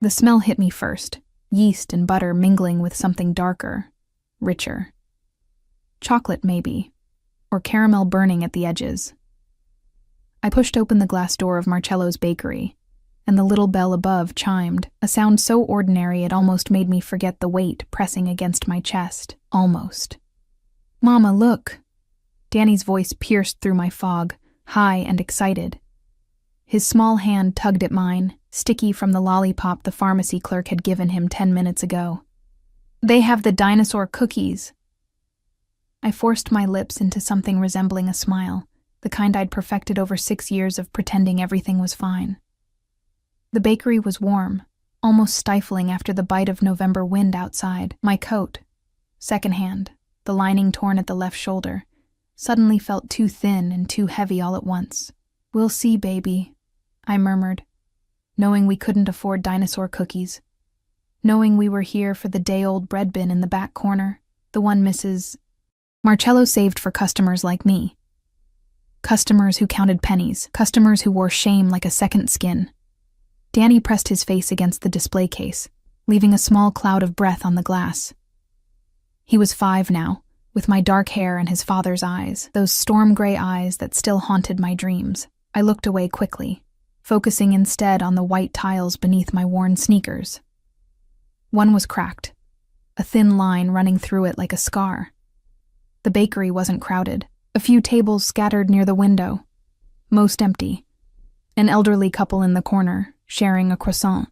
The smell hit me first, yeast and butter mingling with something darker, richer. Chocolate, maybe, or caramel burning at the edges. I pushed open the glass door of Marcello's bakery, and the little bell above chimed, a sound so ordinary it almost made me forget the weight pressing against my chest. Almost. "Mama, look!" Danny's voice pierced through my fog, high and excited. His small hand tugged at mine, sticky from the lollipop the pharmacy clerk had given him 10 minutes ago. "They have the dinosaur cookies." I forced my lips into something resembling a smile, the kind I'd perfected over 6 years of pretending everything was fine. The bakery was warm, almost stifling after the bite of November wind outside. My coat, secondhand, the lining torn at the left shoulder, suddenly felt too thin and too heavy all at once. "We'll see, baby," I murmured, knowing we couldn't afford dinosaur cookies, knowing we were here for the day-old bread bin in the back corner, the one Mrs. Marcello saved for customers like me. Customers who counted pennies, customers who wore shame like a second skin. Danny pressed his face against the display case, leaving a small cloud of breath on the glass. He was 5 now, with my dark hair and his father's eyes, those storm-gray eyes that still haunted my dreams. I looked away quickly, focusing instead on the white tiles beneath my worn sneakers. One was cracked, a thin line running through it like a scar. The bakery wasn't crowded. A few tables scattered near the window, most empty. An elderly couple in the corner, sharing a croissant.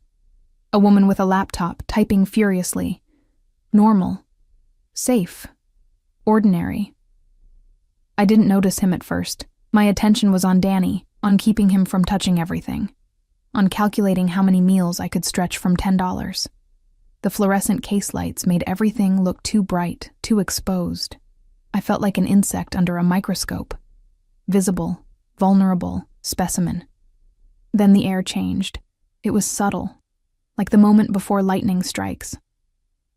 A woman with a laptop, typing furiously. Normal. Safe. Ordinary. I didn't notice him at first. My attention was on Danny, on keeping him from touching everything, on calculating how many meals I could stretch from $10. The fluorescent case lights made everything look too bright, too exposed. I felt like an insect under a microscope. Visible, vulnerable, specimen. Then the air changed. It was subtle, like the moment before lightning strikes.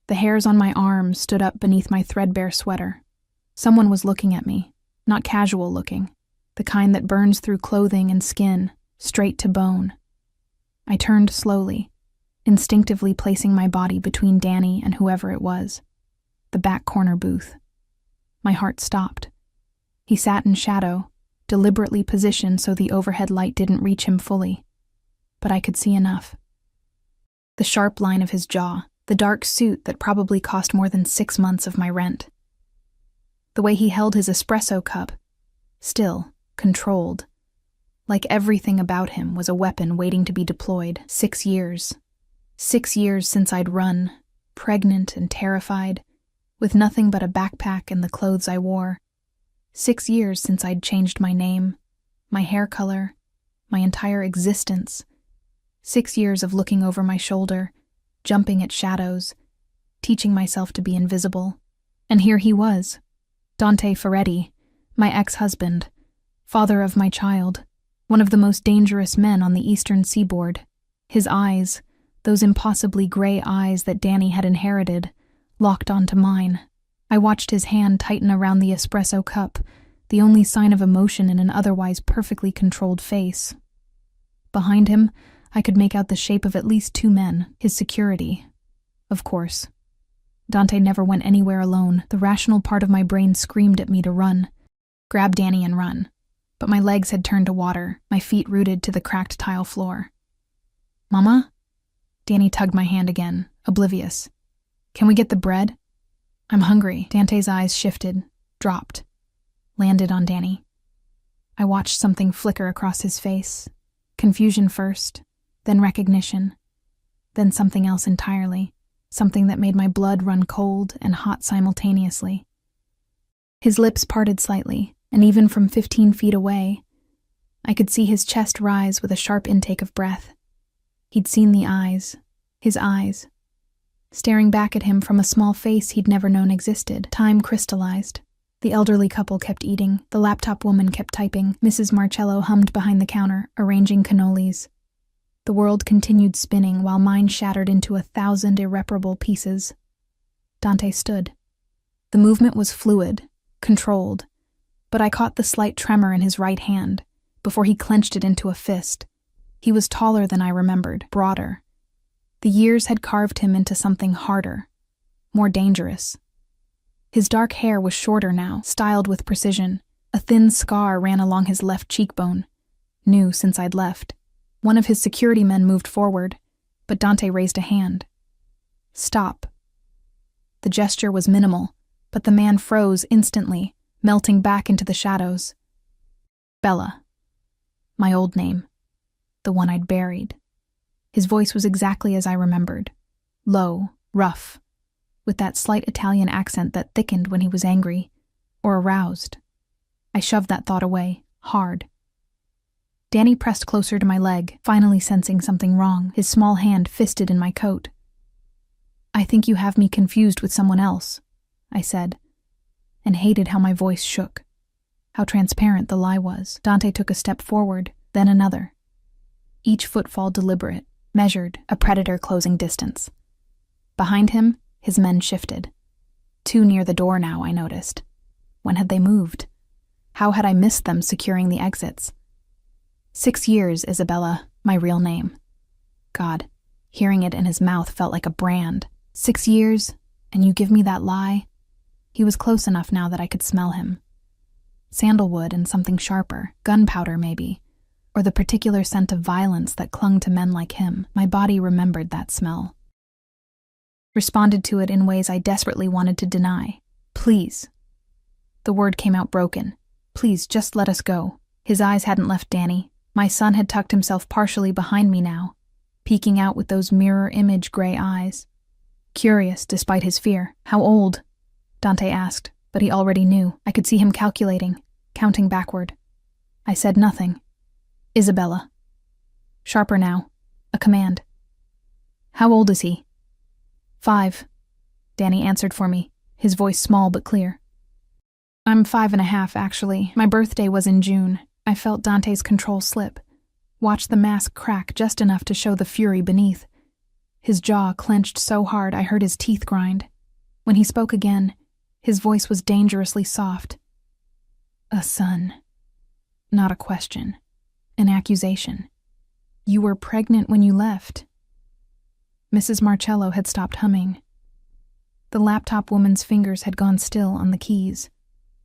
The hairs on my arms stood up beneath my threadbare sweater. Someone was looking at me, not casual looking, the kind that burns through clothing and skin, straight to bone. I turned slowly, instinctively placing my body between Danny and whoever it was. The back corner booth. My heart stopped. He sat in shadow, deliberately positioned so the overhead light didn't reach him fully. But I could see enough. The sharp line of his jaw, the dark suit that probably cost more than 6 months of my rent. The way he held his espresso cup, still, controlled, like everything about him was a weapon waiting to be deployed. 6 years. 6 years since I'd run, pregnant and terrified, with nothing but a backpack and the clothes I wore. 6 years since I'd changed my name, my hair color, my entire existence. 6 years of looking over my shoulder, jumping at shadows, teaching myself to be invisible. And here he was, Dante Ferretti, my ex-husband, father of my child, one of the most dangerous men on the eastern seaboard. His eyes, those impossibly gray eyes that Danny had inherited, locked onto mine. I watched his hand tighten around the espresso cup, the only sign of emotion in an otherwise perfectly controlled face. Behind him, I could make out the shape of at least 2 men, his security. Of course. Dante never went anywhere alone. The rational part of my brain screamed at me to run, grab Danny and run. But my legs had turned to water, my feet rooted to the cracked tile floor. "Mama?" Danny tugged my hand again, oblivious. "Can we get the bread?" "I'm hungry." Dante's eyes shifted, dropped, landed on Danny. I watched something flicker across his face. Confusion first, then recognition, then something else entirely, something that made my blood run cold and hot simultaneously. His lips parted slightly, and even from 15 feet away, I could see his chest rise with a sharp intake of breath. He'd seen the eyes, his eyes, staring back at him from a small face he'd never known existed. Time crystallized. The elderly couple kept eating. The laptop woman kept typing. Mrs. Marcello hummed behind the counter, arranging cannolis. The world continued spinning while mine shattered into 1,000 irreparable pieces. Dante stood. The movement was fluid, controlled, but I caught the slight tremor in his right hand before he clenched it into a fist. He was taller than I remembered, broader. The years had carved him into something harder, more dangerous. His dark hair was shorter now, styled with precision. A thin scar ran along his left cheekbone, new since I'd left. One of his security men moved forward, but Dante raised a hand. Stop. The gesture was minimal, but the man froze instantly, melting back into the shadows. Bella. My old name. The one I'd buried. His voice was exactly as I remembered. Low, rough, with that slight Italian accent that thickened when he was angry or aroused. I shoved that thought away, hard. Danny pressed closer to my leg, finally sensing something wrong, his small hand fisted in my coat. I think you have me confused with someone else, I said, and hated how my voice shook, how transparent the lie was. Dante took a step forward, then another. Each footfall deliberate, measured, a predator closing distance. Behind him, his men shifted. Too near the door now, I noticed. When had they moved? How had I missed them securing the exits? 6 years, Isabella, my real name. God, hearing it in his mouth felt like a brand. 6 years, and you give me that lie? He was close enough now that I could smell him. Sandalwood and something sharper, gunpowder maybe, or the particular scent of violence that clung to men like him. My body remembered that smell. Responded to it in ways I desperately wanted to deny. Please. The word came out broken. Please, just let us go. His eyes hadn't left Danny. My son had tucked himself partially behind me now, peeking out with those mirror image gray eyes. Curious, despite his fear. How old? Dante asked, but he already knew. I could see him calculating, counting backward. I said nothing. Isabella. Sharper now. A command. How old is he? 5. Danny answered for me, his voice small but clear. I'm 5.5, actually. My birthday was in June. I felt Dante's control slip, watched the mask crack just enough to show the fury beneath. His jaw clenched so hard I heard his teeth grind. When he spoke again, his voice was dangerously soft. A son. Not a question. An accusation. You were pregnant when you left. Mrs. Marcello had stopped humming. The laptop woman's fingers had gone still on the keys.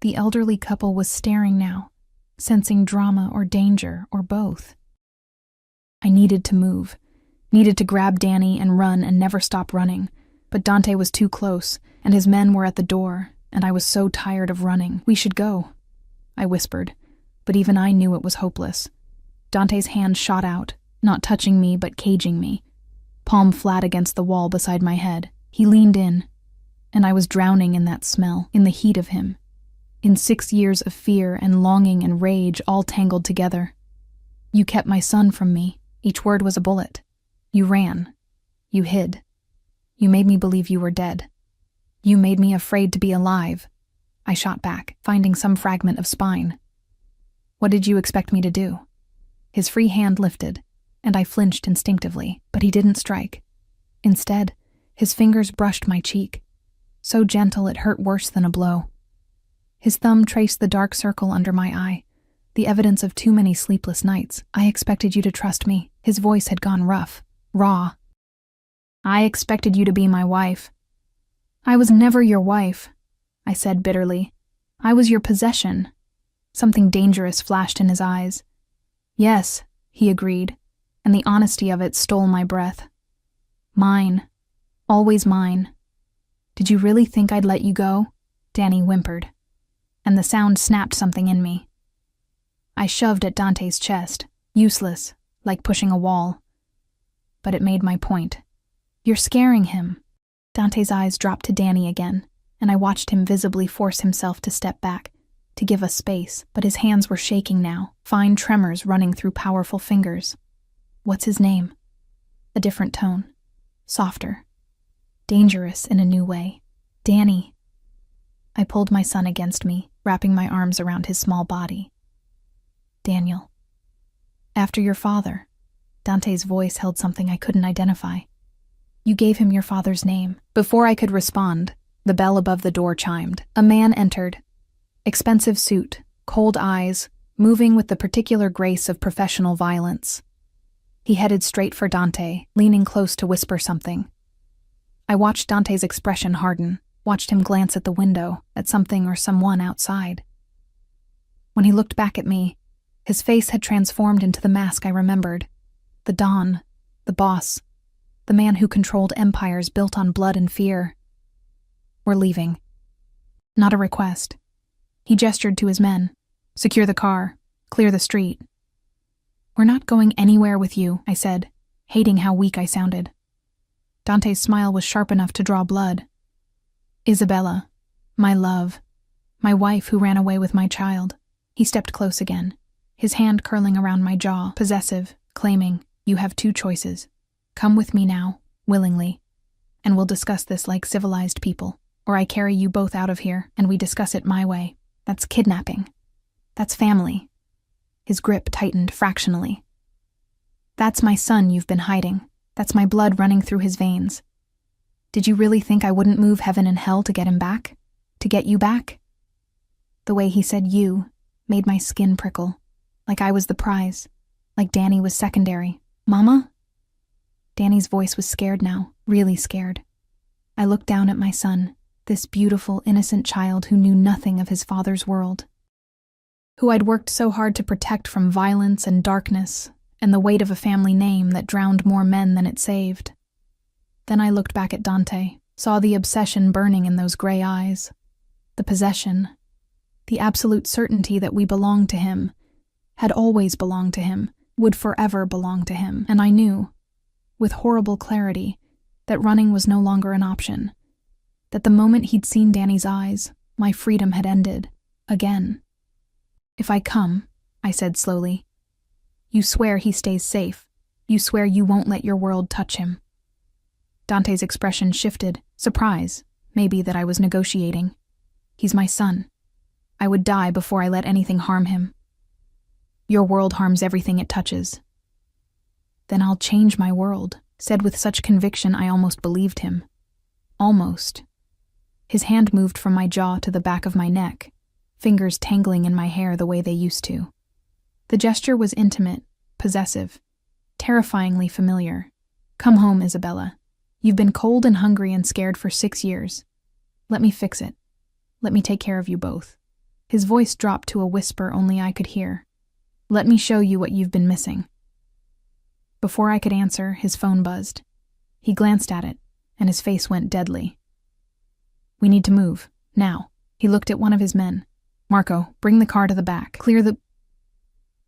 The elderly couple was staring now, sensing drama or danger or both. I needed to move, needed to grab Danny and run and never stop running, but Dante was too close, and his men were at the door, and I was so tired of running. We should go, I whispered, but even I knew it was hopeless. Dante's hand shot out, not touching me but caging me, palm flat against the wall beside my head. He leaned in, and I was drowning in that smell, in the heat of him. In 6 years of fear and longing and rage all tangled together. You kept my son from me. Each word was a bullet. You ran. You hid. You made me believe you were dead. You made me afraid to be alive. I shot back, finding some fragment of spine. What did you expect me to do? His free hand lifted, and I flinched instinctively, but he didn't strike. Instead, his fingers brushed my cheek, so gentle it hurt worse than a blow. His thumb traced the dark circle under my eye, the evidence of too many sleepless nights. I expected you to trust me. His voice had gone rough, raw. I expected you to be my wife. I was never your wife, I said bitterly. I was your possession. Something dangerous flashed in his eyes. Yes, he agreed, and the honesty of it stole my breath. Mine. Always mine. Did you really think I'd let you go? Danny whimpered, and the sound snapped something in me. I shoved at Dante's chest, useless, like pushing a wall. But it made my point. You're scaring him. Dante's eyes dropped to Danny again, and I watched him visibly force himself to step back, to give us space, but his hands were shaking now, fine tremors running through powerful fingers. What's his name? A different tone. Softer. Dangerous in a new way. Danny. I pulled my son against me, wrapping my arms around his small body. Daniel. After your father. Dante's voice held something I couldn't identify. You gave him your father's name. Before I could respond, the bell above the door chimed. A man entered. Expensive suit, cold eyes, moving with the particular grace of professional violence. He headed straight for Dante, leaning close to whisper something. I watched Dante's expression harden, watched him glance at the window, at something or someone outside. When he looked back at me, his face had transformed into the mask I remembered. The Don, the boss, the man who controlled empires built on blood and fear. We're leaving. Not a request. He gestured to his men. Secure the car. Clear the street. We're not going anywhere with you, I said, hating how weak I sounded. Dante's smile was sharp enough to draw blood. Isabella, my love, my wife who ran away with my child. He stepped close again, his hand curling around my jaw, possessive, claiming, you have two choices. Come with me now, willingly, and we'll discuss this like civilized people, or I carry you both out of here and we discuss it my way. That's kidnapping. That's family. His grip tightened fractionally. That's my son you've been hiding. That's my blood running through his veins. Did you really think I wouldn't move heaven and hell to get him back? To get you back? The way he said you made my skin prickle, like I was the prize, like Danny was secondary. Mama? Danny's voice was scared now, really scared. I looked down at my son, this beautiful, innocent child who knew nothing of his father's world, who I'd worked so hard to protect from violence and darkness, and the weight of a family name that drowned more men than it saved. Then I looked back at Dante, saw the obsession burning in those gray eyes, the possession, the absolute certainty that we belonged to him, had always belonged to him, would forever belong to him, and I knew, with horrible clarity, that running was no longer an option, that the moment he'd seen Danny's eyes, my freedom had ended, again. If I come, I said slowly, you swear he stays safe. You swear you won't let your world touch him. Dante's expression shifted, surprise, maybe that I was negotiating. He's my son. I would die before I let anything harm him. Your world harms everything it touches. Then I'll change my world, said with such conviction I almost believed him. Almost. His hand moved from my jaw to the back of my neck, fingers tangling in my hair the way they used to. The gesture was intimate, possessive, terrifyingly familiar. Come home, Isabella. You've been cold and hungry and scared for 6 years. Let me fix it. Let me take care of you both. His voice dropped to a whisper only I could hear. Let me show you what you've been missing. Before I could answer, his phone buzzed. He glanced at it, and his face went deadly. We need to move, now. He looked at one of his men. Marco, bring the car to the back. Clear the...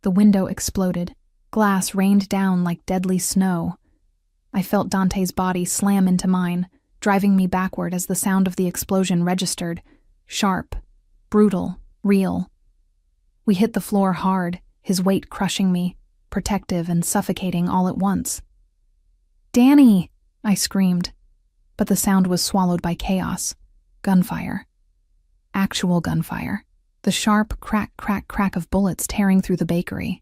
The window exploded. Glass rained down like deadly snow. I felt Dante's body slam into mine, driving me backward as the sound of the explosion registered. Sharp, brutal, real. We hit the floor hard, his weight crushing me, protective and suffocating all at once. Danny! I screamed, but the sound was swallowed by chaos. Gunfire. Actual gunfire. The sharp crack, crack, crack of bullets tearing through the bakery.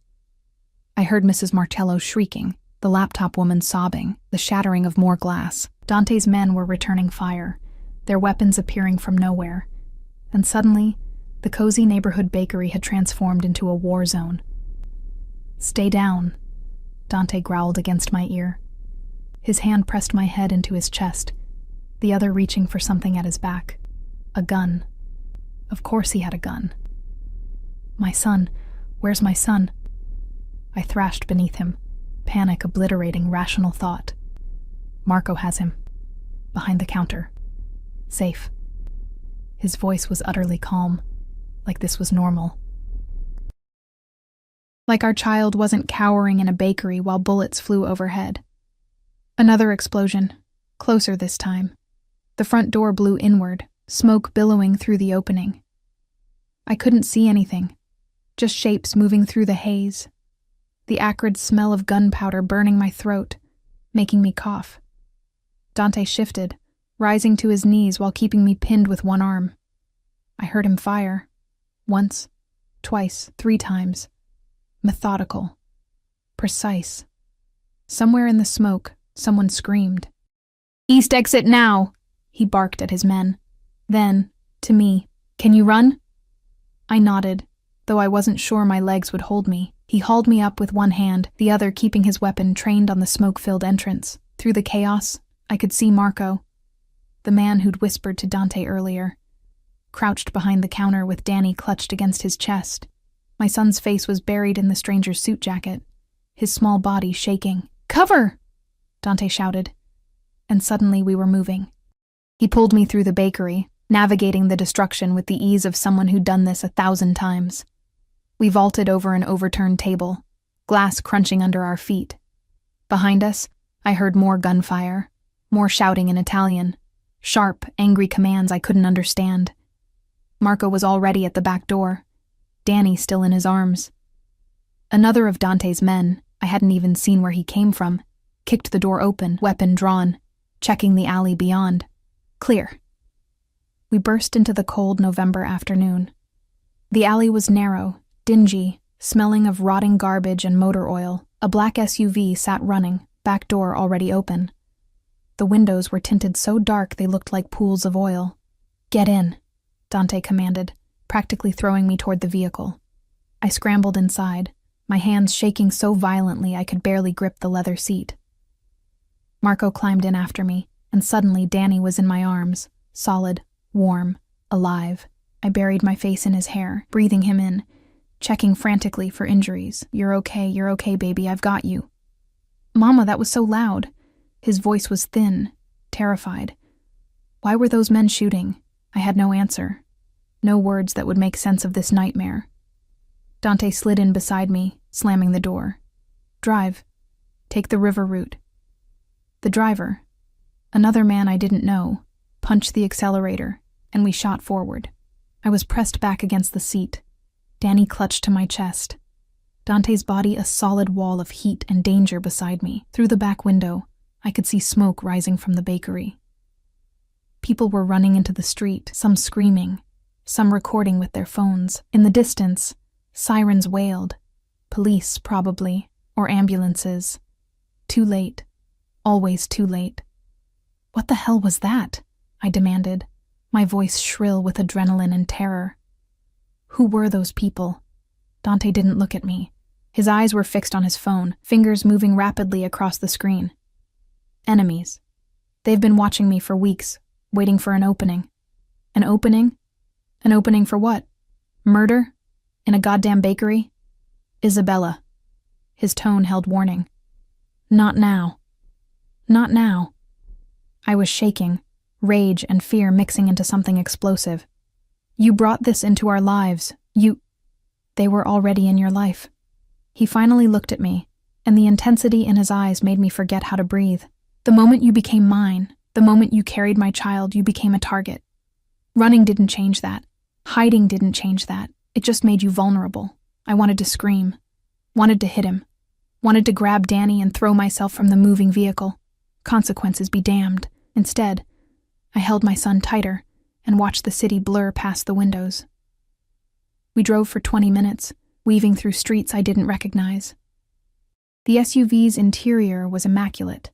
I heard Mrs. Marcello shrieking, the laptop woman sobbing, the shattering of more glass. Dante's men were returning fire, their weapons appearing from nowhere. And suddenly, the cozy neighborhood bakery had transformed into a war zone. Stay down, Dante growled against my ear. His hand pressed my head into his chest, the other reaching for something at his back. A gun. Of course he had a gun. My son. Where's my son? I thrashed beneath him, panic obliterating rational thought. Marco has him. Behind the counter. Safe. His voice was utterly calm, like this was normal. Like our child wasn't cowering in a bakery while bullets flew overhead. Another explosion, closer this time. The front door blew inward, smoke billowing through the opening. I couldn't see anything, just shapes moving through the haze. The acrid smell of gunpowder burning my throat, making me cough. Dante shifted, rising to his knees while keeping me pinned with one arm. I heard him fire. Once, twice, 3 times. Methodical. Precise. Somewhere in the smoke, someone screamed. East exit now! He barked at his men. Then, to me, can you run? I nodded, though I wasn't sure my legs would hold me. He hauled me up with one hand, the other keeping his weapon trained on the smoke-filled entrance. Through the chaos, I could see Marco, the man who'd whispered to Dante earlier, crouched behind the counter with Danny clutched against his chest. My son's face was buried in the stranger's suit jacket, his small body shaking. "Cover!" Dante shouted, and suddenly we were moving. He pulled me through the bakery, navigating the destruction with the ease of someone who'd done this 1,000 times. We vaulted over an overturned table, glass crunching under our feet. Behind us, I heard more gunfire, more shouting in Italian, sharp, angry commands I couldn't understand. Marco was already at the back door, Danny still in his arms. Another of Dante's men, I hadn't even seen where he came from, kicked the door open, weapon drawn, checking the alley beyond. Clear. We burst into the cold November afternoon. The alley was narrow, dingy, smelling of rotting garbage and motor oil. A black SUV sat running, back door already open. The windows were tinted so dark they looked like pools of oil. "Get in," Dante commanded, practically throwing me toward the vehicle. I scrambled inside, my hands shaking so violently I could barely grip the leather seat. Marco climbed in after me, and suddenly Danny was in my arms, solid, warm, alive. I buried my face in his hair, breathing him in, checking frantically for injuries. You're okay, baby, I've got you." "Mama, that was so loud." His voice was thin, terrified. Why were those men shooting? I had no answer. No words that would make sense of this nightmare. Dante slid in beside me, slamming the door. "Drive. Take the river route." The driver, another man I didn't know, punched the accelerator, and we shot forward. I was pressed back against the seat. Danny clutched to my chest. Dante's body a solid wall of heat and danger beside me. Through the back window, I could see smoke rising from the bakery. People were running into the street, some screaming, some recording with their phones. In the distance, sirens wailed. Police, probably, or ambulances. Too late. Always too late. "What the hell was that?" I demanded, my voice shrill with adrenaline and terror. Who were those people? Dante didn't look at me. His eyes were fixed on his phone, fingers moving rapidly across the screen. Enemies. They've been watching me for weeks, waiting for an opening. An opening? An opening for what? Murder? In a goddamn bakery? Isabella. His tone held warning. Not now. Not now. I was shaking, rage and fear mixing into something explosive. "You brought this into our lives. They were already in your life." He finally looked at me, and the intensity in his eyes made me forget how to breathe. "The moment you became mine, the moment you carried my child, you became a target. Running didn't change that. Hiding didn't change that. It just made you vulnerable. I wanted to scream. Wanted to hit him. Wanted to grab Danny and throw myself from the moving vehicle. Consequences be damned. Instead, I held my son tighter and watched the city blur past the windows. We drove for 20 minutes, weaving through streets I didn't recognize. The SUV's interior was immaculate.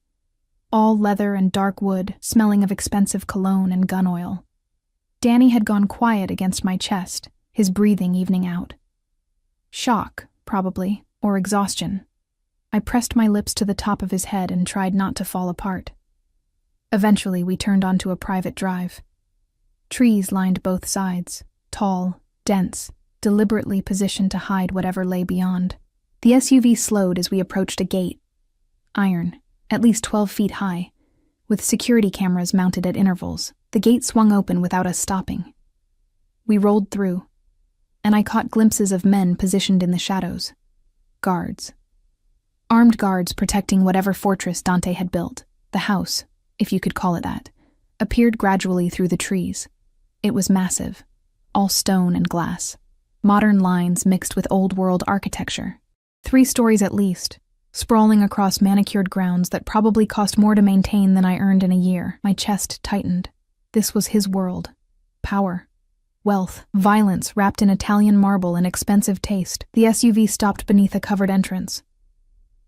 All leather and dark wood, smelling of expensive cologne and gun oil. Danny had gone quiet against my chest, his breathing evening out. Shock, probably, or exhaustion. I pressed my lips to the top of his head and tried not to fall apart. Eventually, we turned onto a private drive. Trees lined both sides, tall, dense, deliberately positioned to hide whatever lay beyond. The SUV slowed as we approached a gate. Iron, at least 12 feet high, with security cameras mounted at intervals. The gate swung open without us stopping. We rolled through, and I caught glimpses of men positioned in the shadows. Guards. Armed guards protecting whatever fortress Dante had built. The house, if you could call it that, appeared gradually through the trees. It was massive, all stone and glass. Modern lines mixed with old-world architecture. 3 stories at least, sprawling across manicured grounds that probably cost more to maintain than I earned in a year. My chest tightened. This was his world. Power. Wealth. Violence wrapped in Italian marble and expensive taste. The SUV stopped beneath a covered entrance.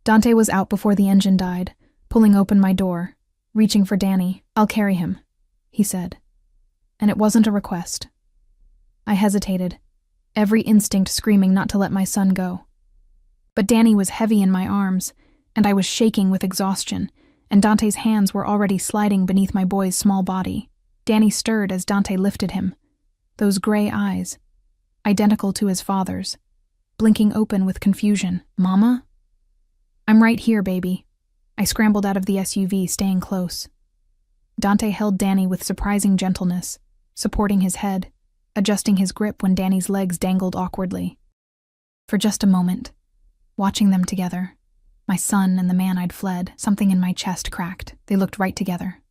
Dante was out before the engine died, pulling open my door, reaching for Danny. "I'll carry him," he said. And it wasn't a request. I hesitated, every instinct screaming not to let my son go. But Danny was heavy in my arms, and I was shaking with exhaustion, and Dante's hands were already sliding beneath my boy's small body. Danny stirred as Dante lifted him. Those gray eyes, identical to his father's, blinking open with confusion. "Mama?" "I'm right here, baby." I scrambled out of the SUV, staying close. Dante held Danny with surprising gentleness, supporting his head, adjusting his grip when Danny's legs dangled awkwardly. For just a moment, watching them together, my son and the man I'd fled, something in my chest cracked. They looked right together,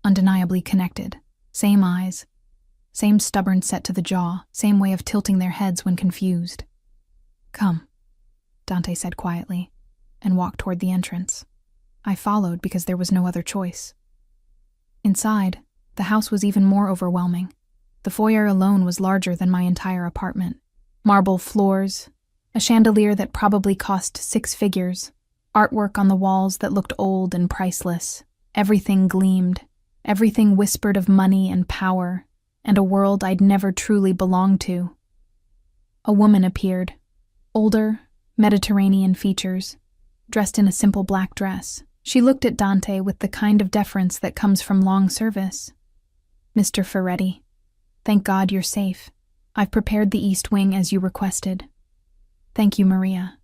undeniably connected. Same eyes, same stubborn set to the jaw, same way of tilting their heads when confused. "Come," Dante said quietly, and walked toward the entrance. I followed because there was no other choice. Inside, the house was even more overwhelming. The foyer alone was larger than my entire apartment. Marble floors, a chandelier that probably cost 6 figures, artwork on the walls that looked old and priceless. Everything gleamed, everything whispered of money and power, and a world I'd never truly belonged to. A woman appeared, older, Mediterranean features, dressed in a simple black dress. She looked at Dante with the kind of deference that comes from long service. "Mr. Ferretti, thank God you're safe. I've prepared the East Wing as you requested." "Thank you, Maria."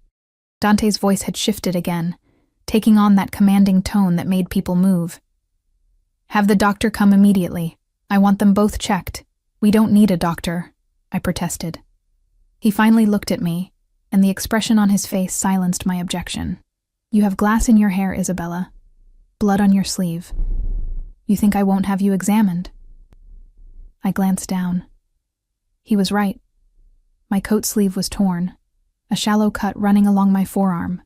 Dante's voice had shifted again, taking on that commanding tone that made people move. "Have the doctor come immediately. I want them both checked." "We don't need a doctor," I protested. He finally looked at me, and the expression on his face silenced my objection. "You have glass in your hair, Isabella. Blood on your sleeve. You think I won't have you examined?" I glanced down. He was right. My coat sleeve was torn, a shallow cut running along my forearm.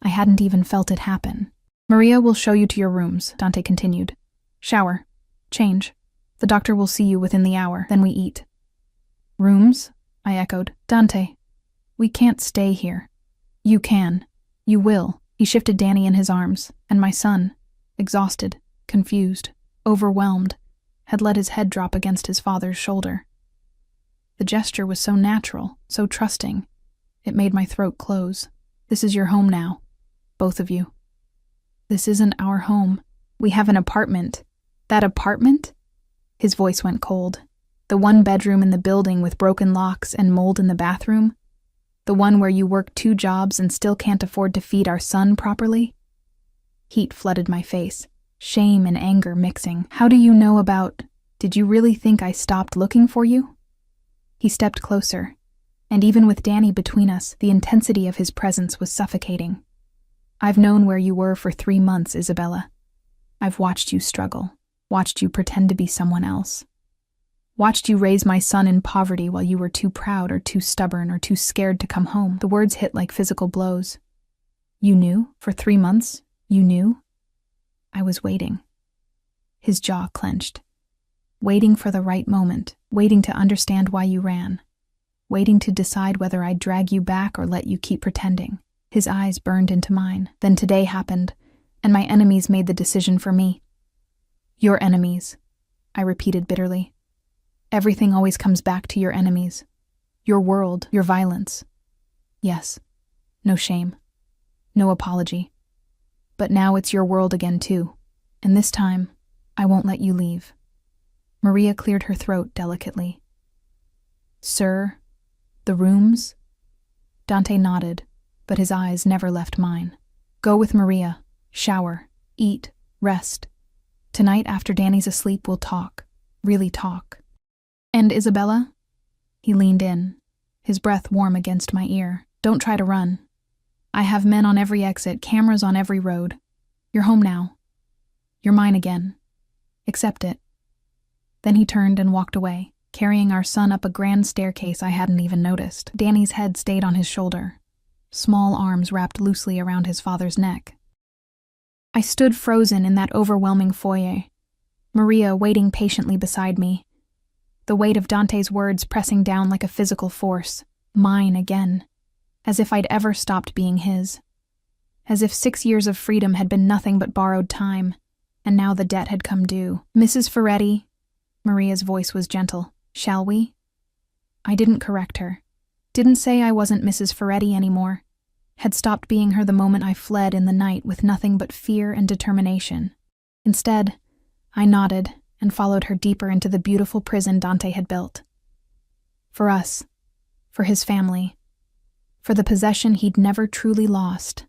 I hadn't even felt it happen. "Maria will show you to your rooms," Dante continued. "Shower. Change. The doctor will see you within the hour. Then we eat." "Rooms?" I echoed. "Dante, we can't stay here." "You can. You will." He shifted Danny in his arms, and my son, exhausted, confused, overwhelmed, had let his head drop against his father's shoulder. The gesture was so natural, so trusting, it made my throat close. "This is your home now, both of you." "This isn't our home. We have an apartment." "That apartment?" His voice went cold. "The one bedroom in the building with broken locks and mold in the bathroom? The one where you work 2 jobs and still can't afford to feed our son properly?" Heat flooded my face, shame and anger mixing. "How do you know about... Did you really think I stopped looking for you?" He stepped closer, and even with Danny between us, the intensity of his presence was suffocating. "I've known where you were for 3 months, Isabella. I've watched you struggle, watched you pretend to be someone else. Watched you raise my son in poverty while you were too proud or too stubborn or too scared to come home." The words hit like physical blows. "You knew? For 3 months? You knew?" I was waiting. His jaw clenched. "Waiting for the right moment, waiting to understand why you ran, waiting to decide whether I'd drag you back or let you keep pretending." His eyes burned into mine. "Then today happened, and my enemies made the decision for me." "Your enemies," I repeated bitterly. "Everything always comes back to your enemies. Your world, your violence. Yes, no shame, no apology. But now it's your world again too, and this time, I won't let you leave." Maria cleared her throat delicately. "Sir, the rooms?" Dante nodded, but his eyes never left mine. "Go with Maria, shower, eat, rest. Tonight after Danny's asleep we'll talk, really talk." "And Isabella?" He leaned in, his breath warm against my ear. "Don't try to run. I have men on every exit, cameras on every road. You're home now. You're mine again. Accept it." Then he turned and walked away, carrying our son up a grand staircase I hadn't even noticed. Danny's head stayed on his shoulder, small arms wrapped loosely around his father's neck. I stood frozen in that overwhelming foyer, Maria waiting patiently beside me, the weight of Dante's words pressing down like a physical force, mine again, as if I'd ever stopped being his. As if 6 years of freedom had been nothing but borrowed time, and now the debt had come due. "Mrs. Ferretti," Maria's voice was gentle, "shall we?" I didn't correct her. Didn't say I wasn't Mrs. Ferretti anymore. had stopped being her the moment I fled in the night with nothing but fear and determination. Instead, I nodded and followed her deeper into the beautiful prison Dante had built. For us, for his family, for the possession he'd never truly lost.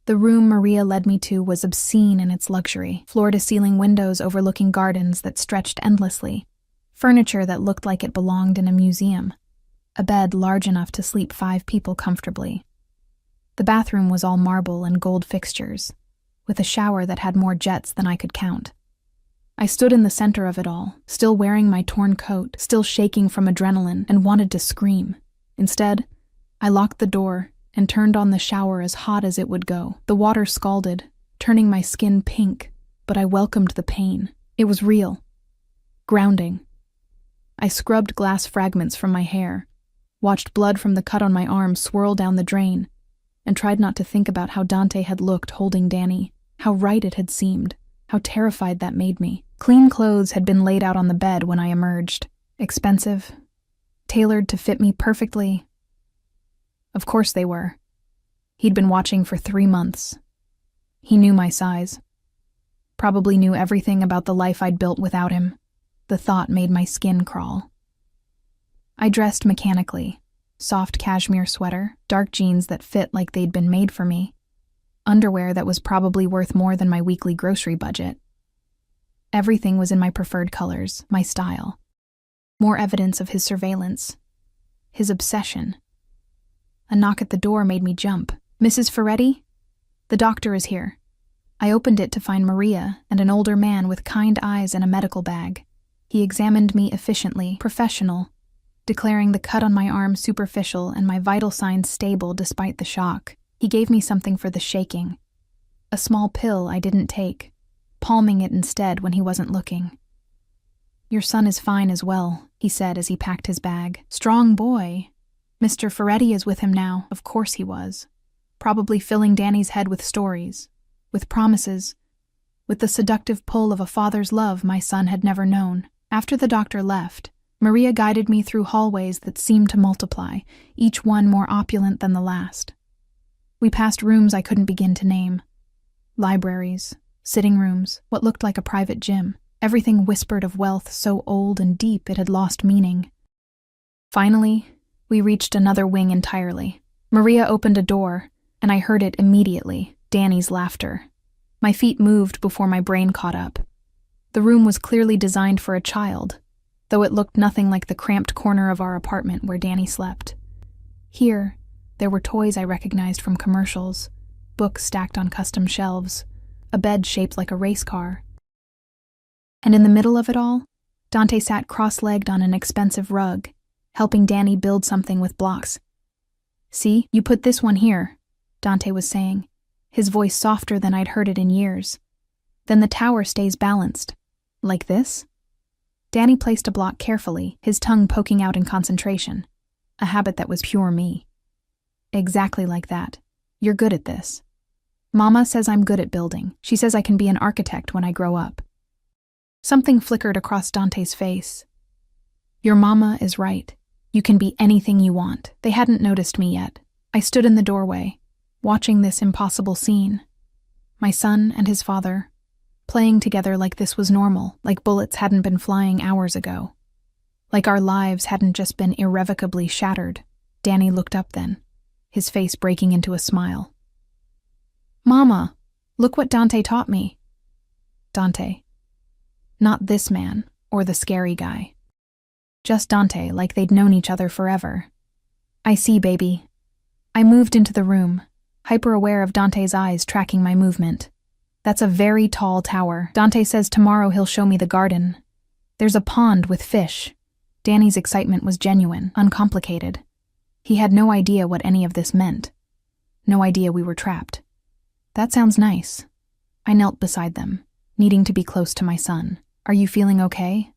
The room Maria led me to was obscene in its luxury, floor-to-ceiling windows overlooking gardens that stretched endlessly, furniture that looked like it belonged in a museum, a bed large enough to sleep 5 people comfortably. The bathroom was all marble and gold fixtures, with a shower that had more jets than I could count. I stood in the center of it all, still wearing my torn coat, still shaking from adrenaline, and wanted to scream. Instead, I locked the door and turned on the shower as hot as it would go. The water scalded, turning my skin pink, but I welcomed the pain. It was real. Grounding. I scrubbed glass fragments from my hair, watched blood from the cut on my arm swirl down the drain, and tried not to think about how Dante had looked holding Danny, how right it had seemed, how terrified that made me. Clean clothes had been laid out on the bed when I emerged. Expensive, tailored to fit me perfectly. Of course they were. He'd been watching for 3 months. He knew my size. Probably knew everything about the life I'd built without him. The thought made my skin crawl. I dressed mechanically. Soft cashmere sweater, dark jeans that fit like they'd been made for me, underwear that was probably worth more than my weekly grocery budget. Everything was in my preferred colors, my style. More evidence of his surveillance, his obsession. A knock at the door made me jump. "Mrs. Ferretti? The doctor is here." I opened it to find Maria and an older man with kind eyes and a medical bag. He examined me efficiently, professional, declaring the cut on my arm superficial and my vital signs stable despite the shock. He gave me something for the shaking. A small pill I didn't take, palming it instead when he wasn't looking. "Your son is fine as well," he said as he packed his bag. "Strong boy. Mr. Ferretti is with him now." Of course he was. Probably filling Danny's head with stories, with promises, with the seductive pull of a father's love my son had never known. After the doctor left, Maria guided me through hallways that seemed to multiply, each one more opulent than the last. We passed rooms I couldn't begin to name. Libraries, sitting rooms, what looked like a private gym. Everything whispered of wealth so old and deep it had lost meaning. Finally, we reached another wing entirely. Maria opened a door, and I heard it immediately, Danny's laughter. My feet moved before my brain caught up. The room was clearly designed for a child, though it looked nothing like the cramped corner of our apartment where Danny slept. Here, there were toys I recognized from commercials, books stacked on custom shelves, a bed shaped like a race car. And in the middle of it all, Dante sat cross-legged on an expensive rug, helping Danny build something with blocks. "See, you put this one here," Dante was saying, his voice softer than I'd heard it in years. "Then the tower stays balanced. Like this?" Danny placed a block carefully, his tongue poking out in concentration, a habit that was pure me. "Exactly like that. You're good at this. Mama says I'm good at building. She says I can be an architect when I grow up." Something flickered across Dante's face. "Your mama is right. You can be anything you want." They hadn't noticed me yet. I stood in the doorway, watching this impossible scene. My son and his father, playing together like this was normal, like bullets hadn't been flying hours ago. Like our lives hadn't just been irrevocably shattered. Danny looked up then, his face breaking into a smile. "Mama, look what Dante taught me." Dante. Not this man, or the scary guy. Just Dante, like they'd known each other forever. "I see, baby." I moved into the room, hyper-aware of Dante's eyes tracking my movement. "That's a very tall tower. Dante says tomorrow he'll show me the garden. There's a pond with fish." Danny's excitement was genuine, uncomplicated. He had no idea what any of this meant. No idea we were trapped. "That sounds nice." I knelt beside them, needing to be close to my son. "Are you feeling okay?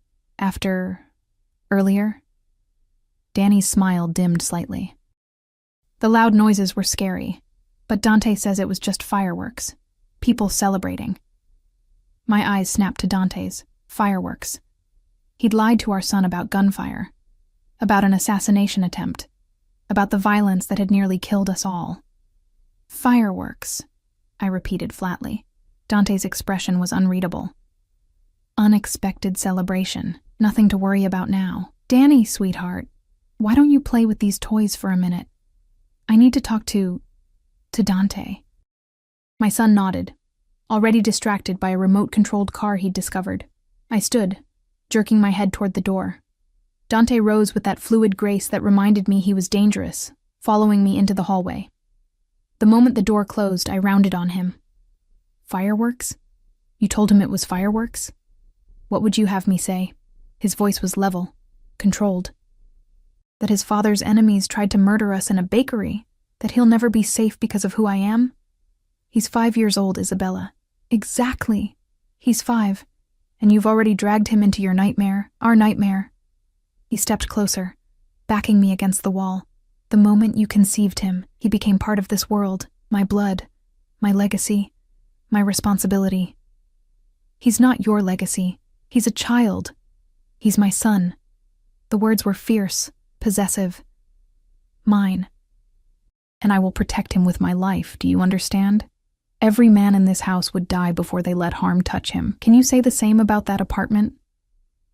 Earlier?" Danny's smile dimmed slightly. "The loud noises were scary, but Dante says it was just fireworks. People celebrating." My eyes snapped to Dante's. Fireworks. He'd lied to our son about gunfire, about an assassination attempt, about the violence that had nearly killed us all. Fireworks, I repeated flatly. Dante's expression was unreadable. Unexpected celebration. Nothing to worry about now. Danny, sweetheart, why don't you play with these toys for a minute? I need to talk to Dante. My son nodded, already distracted by a remote-controlled car he'd discovered. I stood, jerking my head toward the door. Dante rose with that fluid grace that reminded me he was dangerous, following me into the hallway. The moment the door closed, I rounded on him. Fireworks? You told him it was fireworks? What would you have me say? His voice was level, controlled. That his father's enemies tried to murder us in a bakery, that he'll never be safe because of who I am? He's 5 years old, Isabella. Exactly. He's 5, and you've already dragged him into your nightmare, our nightmare. He stepped closer, backing me against the wall. The moment you conceived him, he became part of this world, my blood, my legacy, my responsibility. He's not your legacy. He's a child. He's my son. The words were fierce, possessive. Mine. And I will protect him with my life, do you understand? Every man in this house would die before they let harm touch him. Can you say the same about that apartment?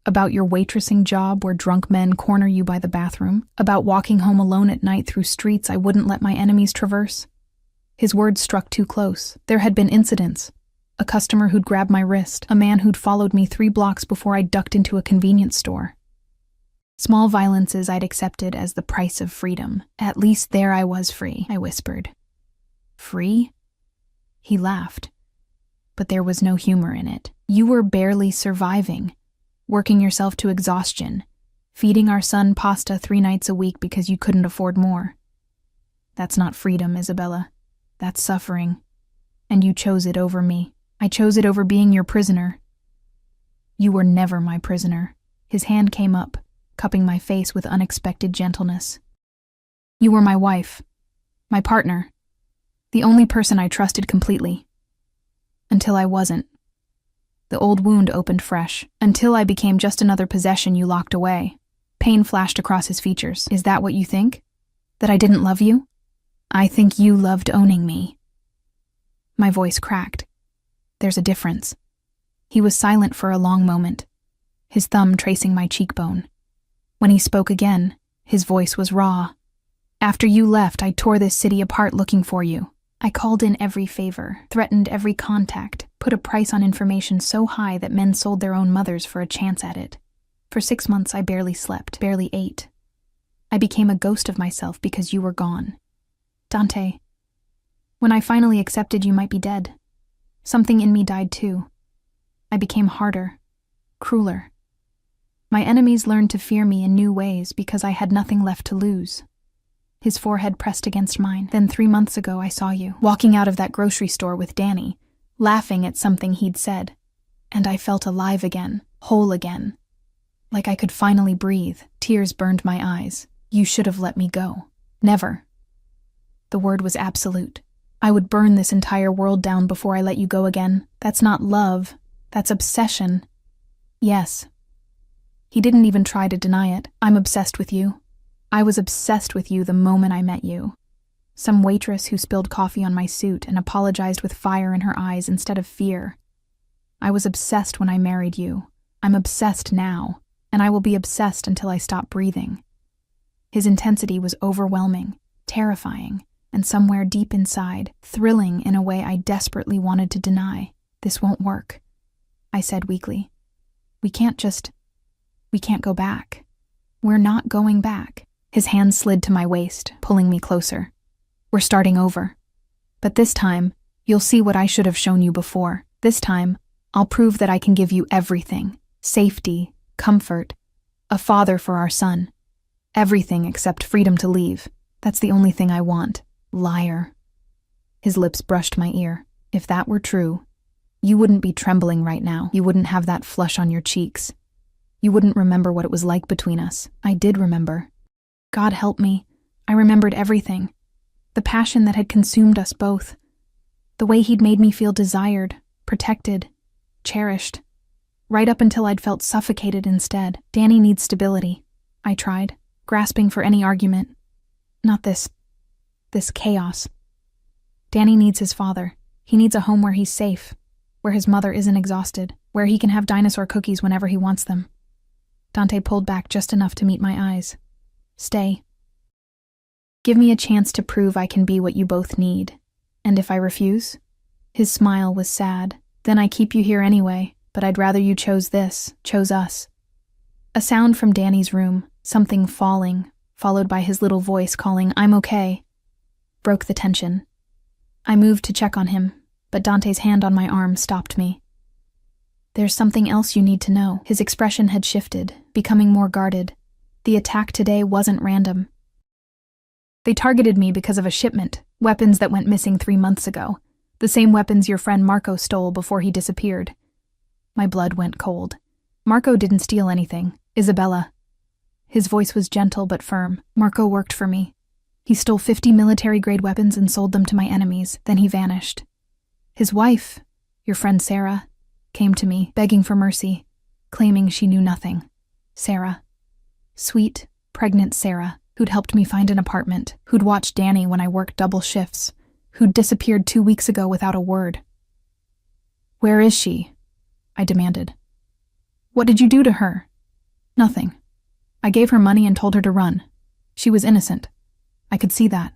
About your waitressing job where drunk men corner you by the bathroom? About walking home alone at night through streets I wouldn't let my enemies traverse? His words struck too close. There had been incidents. A customer who'd grabbed my wrist, a man who'd followed me 3 blocks before I ducked into a convenience store. Small violences I'd accepted as the price of freedom. At least there I was free, I whispered. Free? He laughed. But there was no humor in it. You were barely surviving, working yourself to exhaustion, feeding our son pasta 3 nights a week because you couldn't afford more. That's not freedom, Isabella. That's suffering. And you chose it over me. I chose it over being your prisoner. You were never my prisoner. His hand came up, cupping my face with unexpected gentleness. You were my wife, my partner, the only person I trusted completely. Until I wasn't. The old wound opened fresh, until I became just another possession you locked away. Pain flashed across his features. Is that what you think? That I didn't love you? I think you loved owning me. My voice cracked. There's a difference. He was silent for a long moment, his thumb tracing my cheekbone. When he spoke again, his voice was raw. After you left, I tore this city apart looking for you. I called in every favor, threatened every contact, put a price on information so high that men sold their own mothers for a chance at it. For 6 months, I barely slept, barely ate. I became a ghost of myself because you were gone. Dante, when I finally accepted you might be dead, something in me died too. I became harder, crueler. My enemies learned to fear me in new ways because I had nothing left to lose. His forehead pressed against mine. Then 3 months ago I saw you, walking out of that grocery store with Danny, laughing at something he'd said. And I felt alive again, whole again. Like I could finally breathe. Tears burned my eyes. You should have let me go. Never. The word was absolute. I would burn this entire world down before I let you go again. That's not love. That's obsession. Yes. He didn't even try to deny it. I'm obsessed with you. I was obsessed with you the moment I met you. Some waitress who spilled coffee on my suit and apologized with fire in her eyes instead of fear. I was obsessed when I married you. I'm obsessed now, and I will be obsessed until I stop breathing. His intensity was overwhelming, terrifying, and somewhere deep inside, thrilling in a way I desperately wanted to deny. This won't work, I said weakly. We can't go back. We're not going back. His hand slid to my waist, pulling me closer. We're starting over. But this time, you'll see what I should have shown you before. This time, I'll prove that I can give you everything. Safety, comfort, a father for our son. Everything except freedom to leave. That's the only thing I want. Liar. His lips brushed my ear. If that were true, you wouldn't be trembling right now. You wouldn't have that flush on your cheeks. You wouldn't remember what it was like between us. I did remember. God help me. I remembered everything. The passion that had consumed us both. The way he'd made me feel desired, protected, cherished. Right up until I'd felt suffocated instead. Danny needs stability. I tried, grasping for any argument. Not this chaos. Danny needs his father. He needs a home where he's safe, where his mother isn't exhausted, where he can have dinosaur cookies whenever he wants them. Dante pulled back just enough to meet my eyes. Stay. Give me a chance to prove I can be what you both need. And if I refuse? His smile was sad. Then I keep you here anyway, but I'd rather you chose us. A sound from Danny's room, something falling, followed by his little voice calling, "I'm okay," broke the tension. I moved to check on him, but Dante's hand on my arm stopped me. There's something else you need to know. His expression had shifted, becoming more guarded. The attack today wasn't random. They targeted me because of a shipment, weapons that went missing 3 months ago. The same weapons your friend Marco stole before he disappeared. My blood went cold. Marco didn't steal anything. Isabella. His voice was gentle but firm. Marco worked for me. He stole 50 military-grade weapons and sold them to my enemies, then he vanished. His wife, your friend Sarah, came to me, begging for mercy, claiming she knew nothing. Sarah. Sweet, pregnant Sarah, who'd helped me find an apartment, who'd watched Danny when I worked double shifts, who'd disappeared 2 weeks ago without a word. Where is she? I demanded. What did you do to her? Nothing. I gave her money and told her to run. She was innocent. I could see that.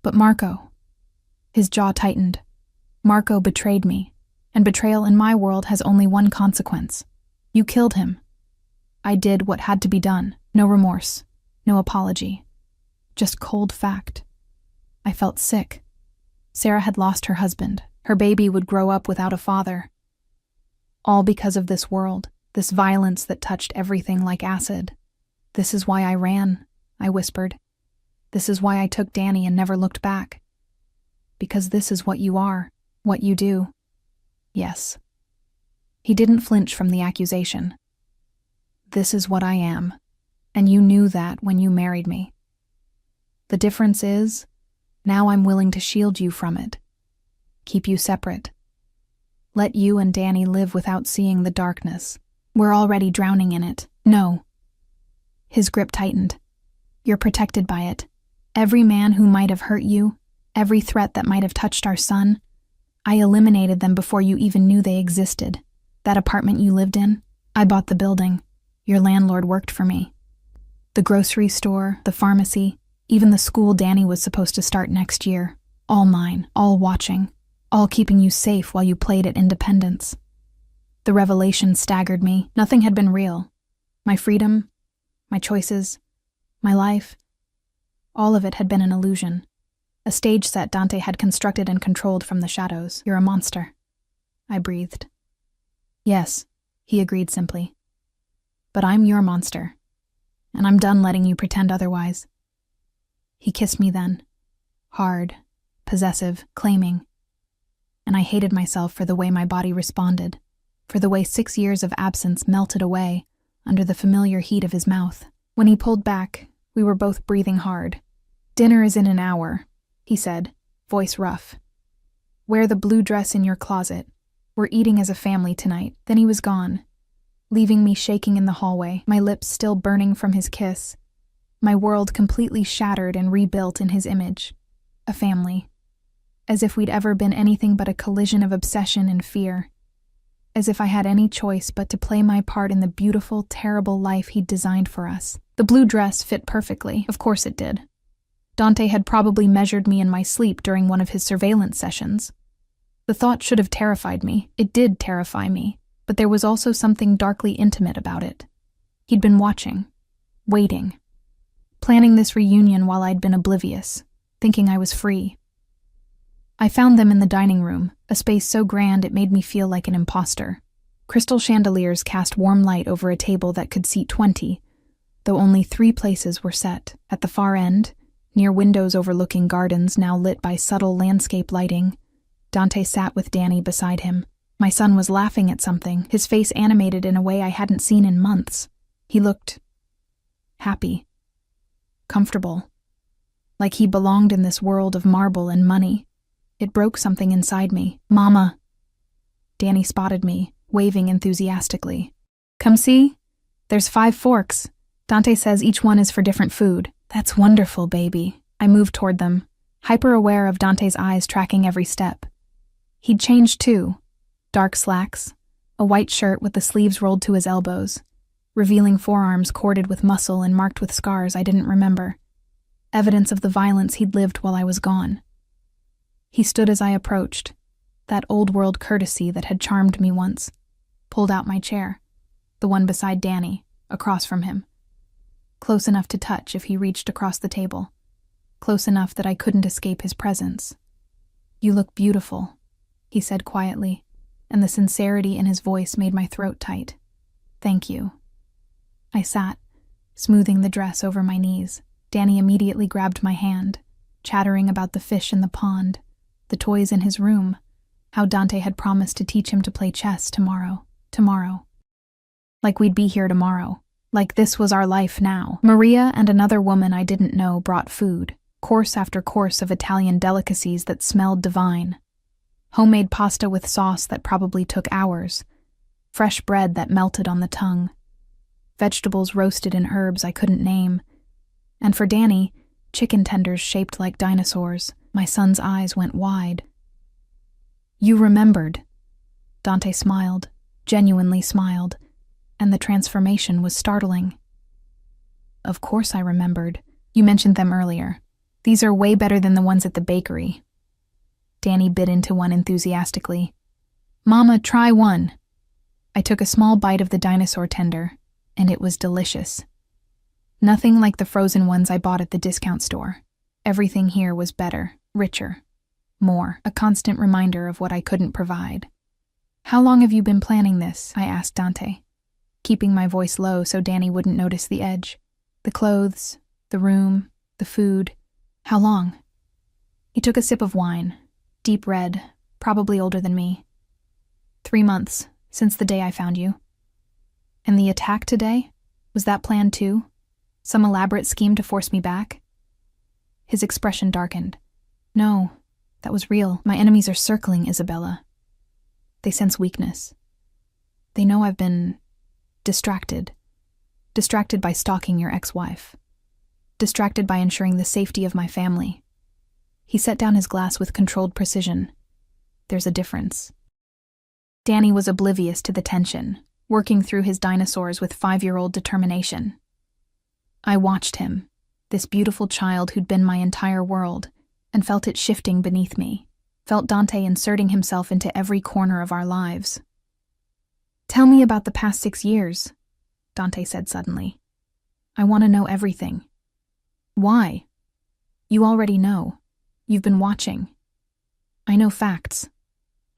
But Marco. His jaw tightened. Marco betrayed me, and betrayal in my world has only one consequence. You killed him. I did what had to be done. No remorse. No apology. Just cold fact. I felt sick. Sarah had lost her husband. Her baby would grow up without a father. All because of this world, this violence that touched everything like acid. This is why I ran, I whispered. This is why I took Danny and never looked back. Because this is what you are, what you do. Yes. He didn't flinch from the accusation. This is what I am, and you knew that when you married me. The difference is, now I'm willing to shield you from it. Keep you separate. Let you and Danny live without seeing the darkness. We're already drowning in it. No. His grip tightened. You're protected by it. Every man who might have hurt you, every threat that might have touched our son, I eliminated them before you even knew they existed. That apartment you lived in, I bought the building. Your landlord worked for me. The grocery store, the pharmacy, even the school Danny was supposed to start next year. All mine, all watching, all keeping you safe while you played at independence. The revelation staggered me. Nothing had been real. My freedom, my choices, my life, all of it had been an illusion. A stage set Dante had constructed and controlled from the shadows. You're a monster. I breathed. Yes, he agreed simply. But I'm your monster, and I'm done letting you pretend otherwise. He kissed me then, hard, possessive, claiming, and I hated myself for the way my body responded, for the way 6 years of absence melted away under the familiar heat of his mouth. When he pulled back, we were both breathing hard. Dinner is in an hour, he said, voice rough. Wear the blue dress in your closet. We're eating as a family tonight. Then he was gone, leaving me shaking in the hallway, my lips still burning from his kiss, my world completely shattered and rebuilt in his image. A family. As if we'd ever been anything but a collision of obsession and fear. As if I had any choice but to play my part in the beautiful, terrible life he'd designed for us. The blue dress fit perfectly. Of course it did. Dante had probably measured me in my sleep during one of his surveillance sessions. The thought should have terrified me. It did terrify me, but there was also something darkly intimate about it. He'd been watching, waiting, planning this reunion while I'd been oblivious, thinking I was free. I found them in the dining room, a space so grand it made me feel like an imposter. Crystal chandeliers cast warm light over a table that could seat 20, though only 3 places were set. At the far end, near windows overlooking gardens now lit by subtle landscape lighting, Dante sat with Danny beside him. My son was laughing at something, his face animated in a way I hadn't seen in months. He looked happy, comfortable, like he belonged in this world of marble and money. It broke something inside me. Mama. Danny spotted me, waving enthusiastically. Come see? There's 5 forks. Dante says each one is for different food. That's wonderful, baby. I moved toward them, hyper-aware of Dante's eyes tracking every step. He'd changed too. Dark slacks, a white shirt with the sleeves rolled to his elbows, revealing forearms corded with muscle and marked with scars I didn't remember. Evidence of the violence he'd lived while I was gone. He stood as I approached, that old-world courtesy that had charmed me once, pulled out my chair, the one beside Danny, across from him. Close enough to touch if he reached across the table, close enough that I couldn't escape his presence. "You look beautiful," he said quietly, and the sincerity in his voice made my throat tight. "Thank you." I sat, smoothing the dress over my knees. Danny immediately grabbed my hand, chattering about the fish in the pond, the toys in his room, how Dante had promised to teach him to play chess tomorrow. Like we'd be here tomorrow. Like this was our life now. Maria and another woman I didn't know brought food, course after course of Italian delicacies that smelled divine. Homemade pasta with sauce that probably took hours, fresh bread that melted on the tongue, vegetables roasted in herbs I couldn't name, and for Danny, chicken tenders shaped like dinosaurs. My son's eyes went wide. "You remembered." Dante smiled, genuinely smiled, and the transformation was startling. "Of course I remembered. You mentioned them earlier. These are way better than the ones at the bakery." Danny bit into one enthusiastically. "Mama, try one." I took a small bite of the dinosaur tender, and it was delicious. Nothing like the frozen ones I bought at the discount store. Everything here was better, richer, more, a constant reminder of what I couldn't provide. "How long have you been planning this?" I asked Dante, keeping my voice low so Danny wouldn't notice the edge. "The clothes, the room, the food. How long?" He took a sip of wine, deep red, probably older than me. 3 months, since the day I found you." "And the attack today? Was that planned too? Some elaborate scheme to force me back?" His expression darkened. "No, that was real. My enemies are circling Isabella. They sense weakness. They know I've been distracted by stalking your ex-wife, distracted by ensuring the safety of my family." He set down his glass with controlled precision. "There's a difference." Danny was oblivious to the tension, working through his dinosaurs with 5-year-old determination. I watched him, this beautiful child who'd been my entire world, and felt it shifting beneath me, felt Dante inserting himself into every corner of our lives. "Tell me about the past 6 years," Dante said suddenly. "I want to know everything." "Why?" "You already know. You've been watching. I know facts.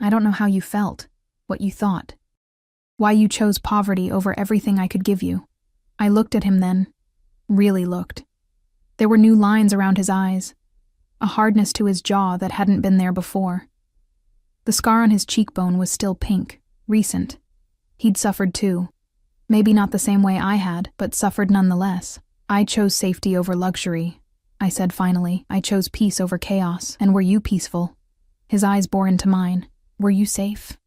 I don't know how you felt, what you thought. Why you chose poverty over everything I could give you." I looked at him then, really looked. There were new lines around his eyes, a hardness to his jaw that hadn't been there before. The scar on his cheekbone was still pink, recent. He'd suffered too. Maybe not the same way I had, but suffered nonetheless. "I chose safety over luxury," I said finally. "I chose peace over chaos. And were you peaceful?" His eyes bore into mine. "Were you safe?"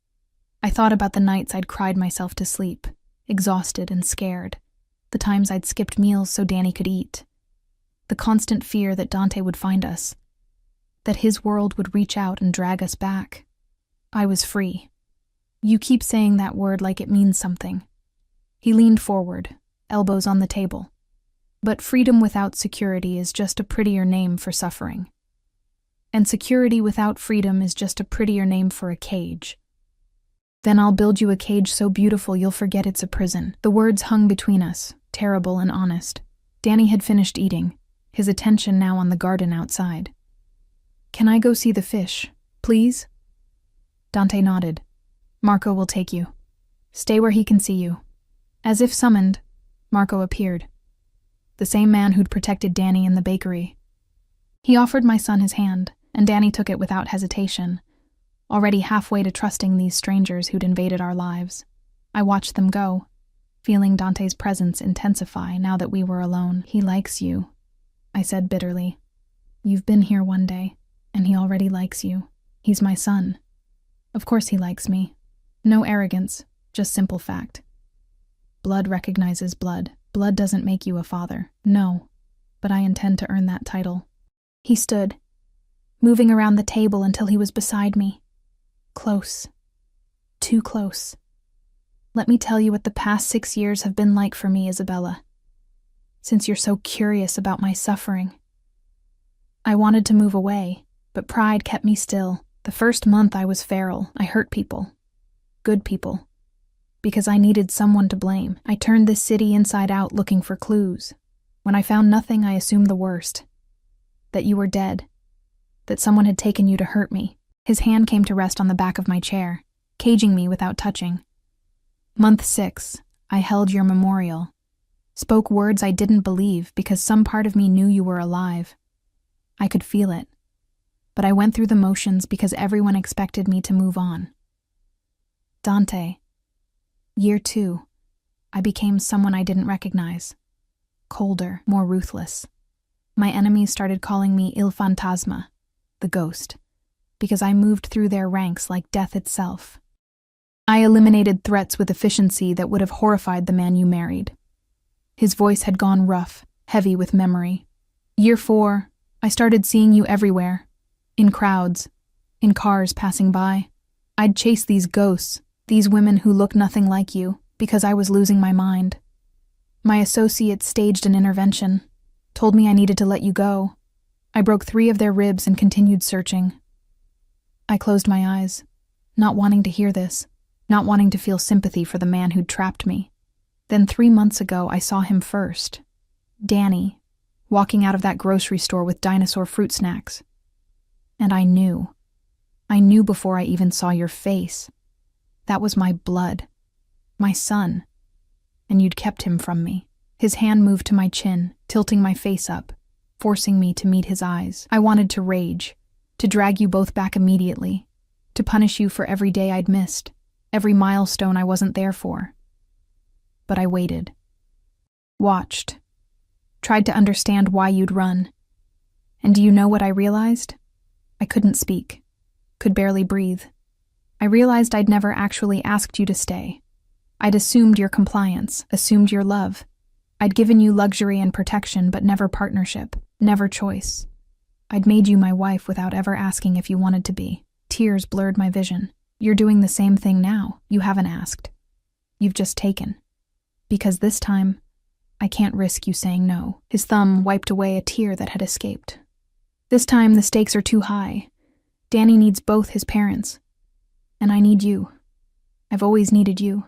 I thought about the nights I'd cried myself to sleep, exhausted and scared. The times I'd skipped meals so Danny could eat. The constant fear that Dante would find us, that his world would reach out and drag us back. I was free. "You keep saying that word like it means something." He leaned forward, elbows on the table. "But freedom without security is just a prettier name for suffering. And security without freedom is just a prettier name for a cage. Then I'll build you a cage so beautiful you'll forget it's a prison." The words hung between us, terrible and honest. Danny had finished eating, his attention now on the garden outside. "Can I go see the fish, please?" Dante nodded. "Marco will take you. Stay where he can see you." As if summoned, Marco appeared. The same man who'd protected Danny in the bakery. He offered my son his hand, and Danny took it without hesitation, already halfway to trusting these strangers who'd invaded our lives. I watched them go, feeling Dante's presence intensify now that we were alone. "He likes you," I said bitterly. "You've been here one day, and he already likes you. He's my son. Of course he likes me. No arrogance, just simple fact. Blood recognizes blood. Blood doesn't make you a father. No, but I intend to earn that title." He stood, moving around the table until he was beside me. Close. Too close. Let me tell you what the past 6 years have been like for me, Isabella. Since you're so curious about my suffering. I wanted to move away, but pride kept me still. The first month I was feral. I hurt people. Good people. Because I needed someone to blame. I turned this city inside out looking for clues. When I found nothing, I assumed the worst. That you were dead. That someone had taken you to hurt me. His hand came to rest on the back of my chair, caging me without touching. Month 6, I held your memorial. Spoke words I didn't believe because some part of me knew you were alive. I could feel it. But I went through the motions because everyone expected me to move on. Dante. Year 2, I became someone I didn't recognize. Colder, more ruthless. My enemies started calling me Il Fantasma, the ghost, because I moved through their ranks like death itself. I eliminated threats with efficiency that would have horrified the man you married. His voice had gone rough, heavy with memory. Year 4, I started seeing you everywhere. In crowds, in cars passing by. I'd chase these ghosts, these women who look nothing like you, because I was losing my mind. My associates staged an intervention, told me I needed to let you go. I broke 3 of their ribs and continued searching. I closed my eyes, not wanting to hear this, not wanting to feel sympathy for the man who'd trapped me. Then 3 months ago, I saw him first. Danny, walking out of that grocery store with dinosaur fruit snacks. And I knew. I knew before I even saw your face. That was my blood. My son. And you'd kept him from me. His hand moved to my chin, tilting my face up, forcing me to meet his eyes. I wanted to rage, to drag you both back immediately, to punish you for every day I'd missed, every milestone I wasn't there for. But I waited. Watched. Tried to understand why you'd run. And do you know what I realized? I couldn't speak. Could barely breathe. I realized I'd never actually asked you to stay. I'd assumed your compliance, assumed your love. I'd given you luxury and protection, but never partnership, never choice. I'd made you my wife without ever asking if you wanted to be. Tears blurred my vision. You're doing the same thing now. You haven't asked. You've just taken. Because this time, I can't risk you saying no. His thumb wiped away a tear that had escaped. This time, the stakes are too high. Danny needs both his parents. And I need you. I've always needed you.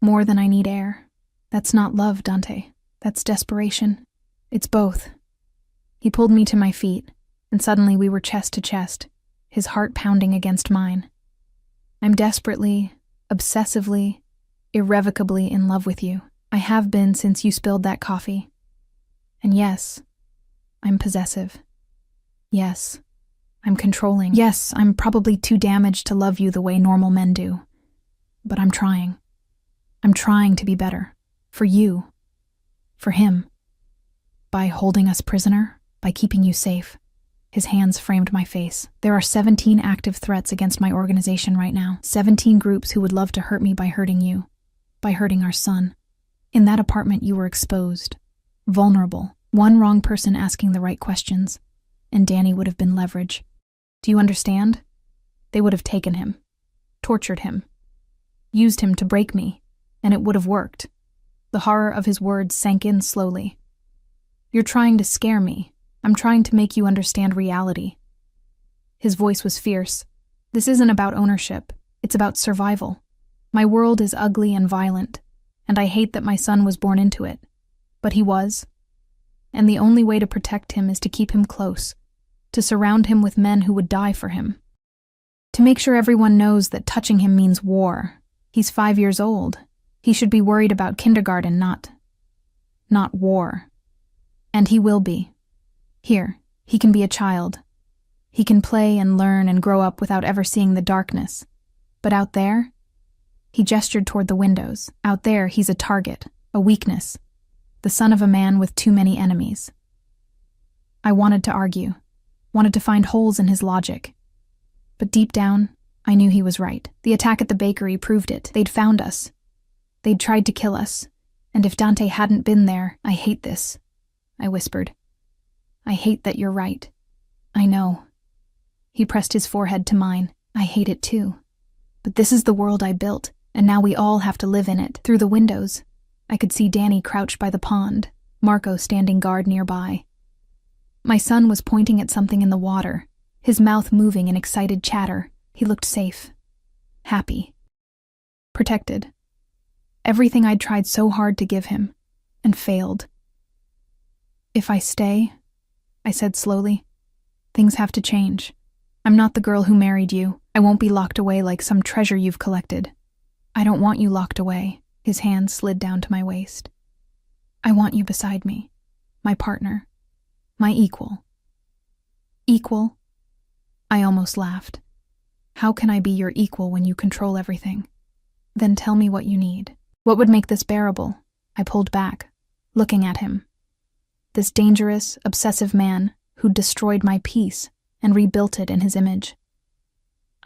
More than I need air. That's not love, Dante. That's desperation. It's both. He pulled me to my feet, and suddenly we were chest to chest, his heart pounding against mine. I'm desperately, obsessively, irrevocably in love with you. I have been since you spilled that coffee. And yes, I'm possessive. Yes, I'm controlling. Yes, I'm probably too damaged to love you the way normal men do. But I'm trying. I'm trying to be better. For you. For him. By holding us prisoner, by keeping you safe. His hands framed my face. There are 17 active threats against my organization right now. 17 groups who would love to hurt me by hurting you. By hurting our son. In that apartment, you were exposed. Vulnerable. One wrong person asking the right questions. And Danny would have been leverage. Do you understand? They would have taken him. Tortured him. Used him to break me. And it would have worked. The horror of his words sank in slowly. You're trying to scare me. I'm trying to make you understand reality. His voice was fierce. This isn't about ownership. It's about survival. My world is ugly and violent, and I hate that my son was born into it. But he was. And the only way to protect him is to keep him close, to surround him with men who would die for him. To make sure everyone knows that touching him means war. He's 5 years old. He should be worried about kindergarten, not war. And he will be. Here, he can be a child. He can play and learn and grow up without ever seeing the darkness. But out there, he gestured toward the windows. Out there, he's a target, a weakness, the son of a man with too many enemies. I wanted to argue, wanted to find holes in his logic. But deep down, I knew he was right. The attack at the bakery proved it. They'd found us. They'd tried to kill us. And if Dante hadn't been there, I hate this, I whispered. I hate that you're right. I know. He pressed his forehead to mine. I hate it too. But this is the world I built, and now we all have to live in it. Through the windows, I could see Danny crouched by the pond, Marco standing guard nearby. My son was pointing at something in the water, his mouth moving in excited chatter. He looked safe, happy, protected. Everything I'd tried so hard to give him, and failed. If I stay, I said slowly, things have to change. I'm not the girl who married you. I won't be locked away like some treasure you've collected. I don't want you locked away. His hand slid down to my waist. I want you beside me, my partner, my equal. Equal? I almost laughed. How can I be your equal when you control everything? Then tell me what you need. What would make this bearable? I pulled back, looking at him. This dangerous, obsessive man who'd destroyed my peace and rebuilt it in his image.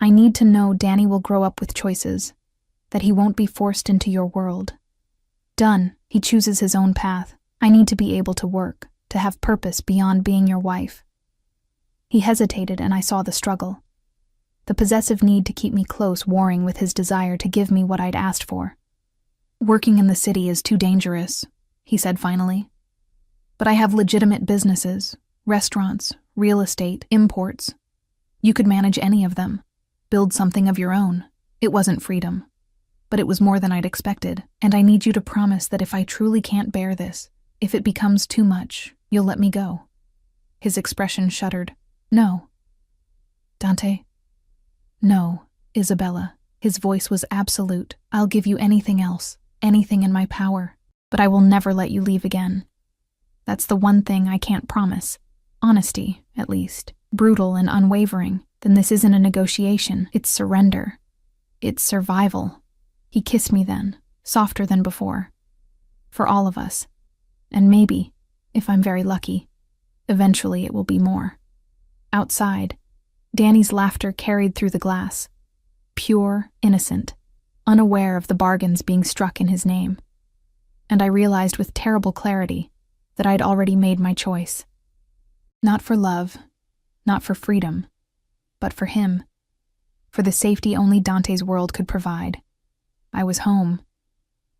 I need to know Danny will grow up with choices, that he won't be forced into your world. Done, he chooses his own path. I need to be able to work, to have purpose beyond being your wife. He hesitated and I saw the struggle. The possessive need to keep me close warring with his desire to give me what I'd asked for. Working in the city is too dangerous, he said finally. But I have legitimate businesses, restaurants, real estate, imports. You could manage any of them, build something of your own. It wasn't freedom, but it was more than I'd expected, and I need you to promise that if I truly can't bear this, if it becomes too much, you'll let me go. His expression shuddered. No. Dante? No, Isabella. His voice was absolute. I'll give you anything else, anything in my power, but I will never let you leave again. That's the one thing I can't promise. Honesty, at least. Brutal and unwavering. Then this isn't a negotiation. It's surrender. It's survival. He kissed me then, softer than before. For all of us. And maybe, if I'm very lucky, eventually it will be more. Outside, Danny's laughter carried through the glass. Pure, innocent, unaware of the bargains being struck in his name. And I realized with terrible clarity that I'd already made my choice. Not for love, not for freedom, but for him. For the safety only Dante's world could provide. I was home,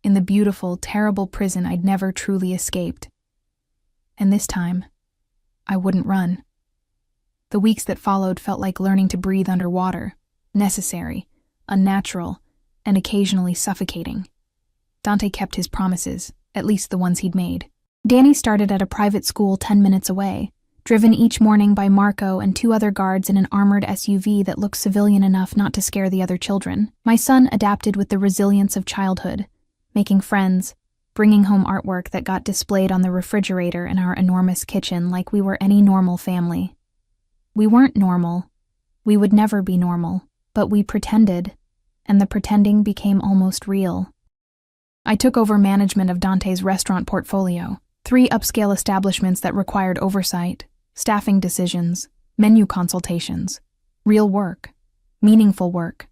in the beautiful, terrible prison I'd never truly escaped. And this time, I wouldn't run. The weeks that followed felt like learning to breathe underwater, necessary, unnatural, and occasionally suffocating. Dante kept his promises, at least the ones he'd made. Danny started at a private school 10 minutes away, driven each morning by Marco and 2 other guards in an armored SUV that looked civilian enough not to scare the other children. My son adapted with the resilience of childhood, making friends, bringing home artwork that got displayed on the refrigerator in our enormous kitchen like we were any normal family. We weren't normal. We would never be normal, but we pretended, and the pretending became almost real. I took over management of Dante's restaurant portfolio, 3 upscale establishments that required oversight, staffing decisions, menu consultations, real work, meaningful work,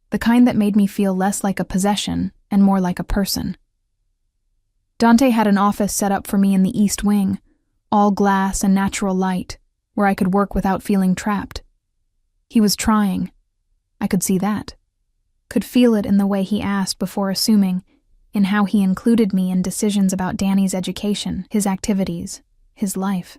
the kind that made me feel less like a possession and more like a person. Dante had an office set up for me in the East Wing, all glass and natural light, where I could work without feeling trapped. He was trying. I could see that. Could feel it in the way he asked before assuming, in how he included me in decisions about Danny's education, his activities, his life.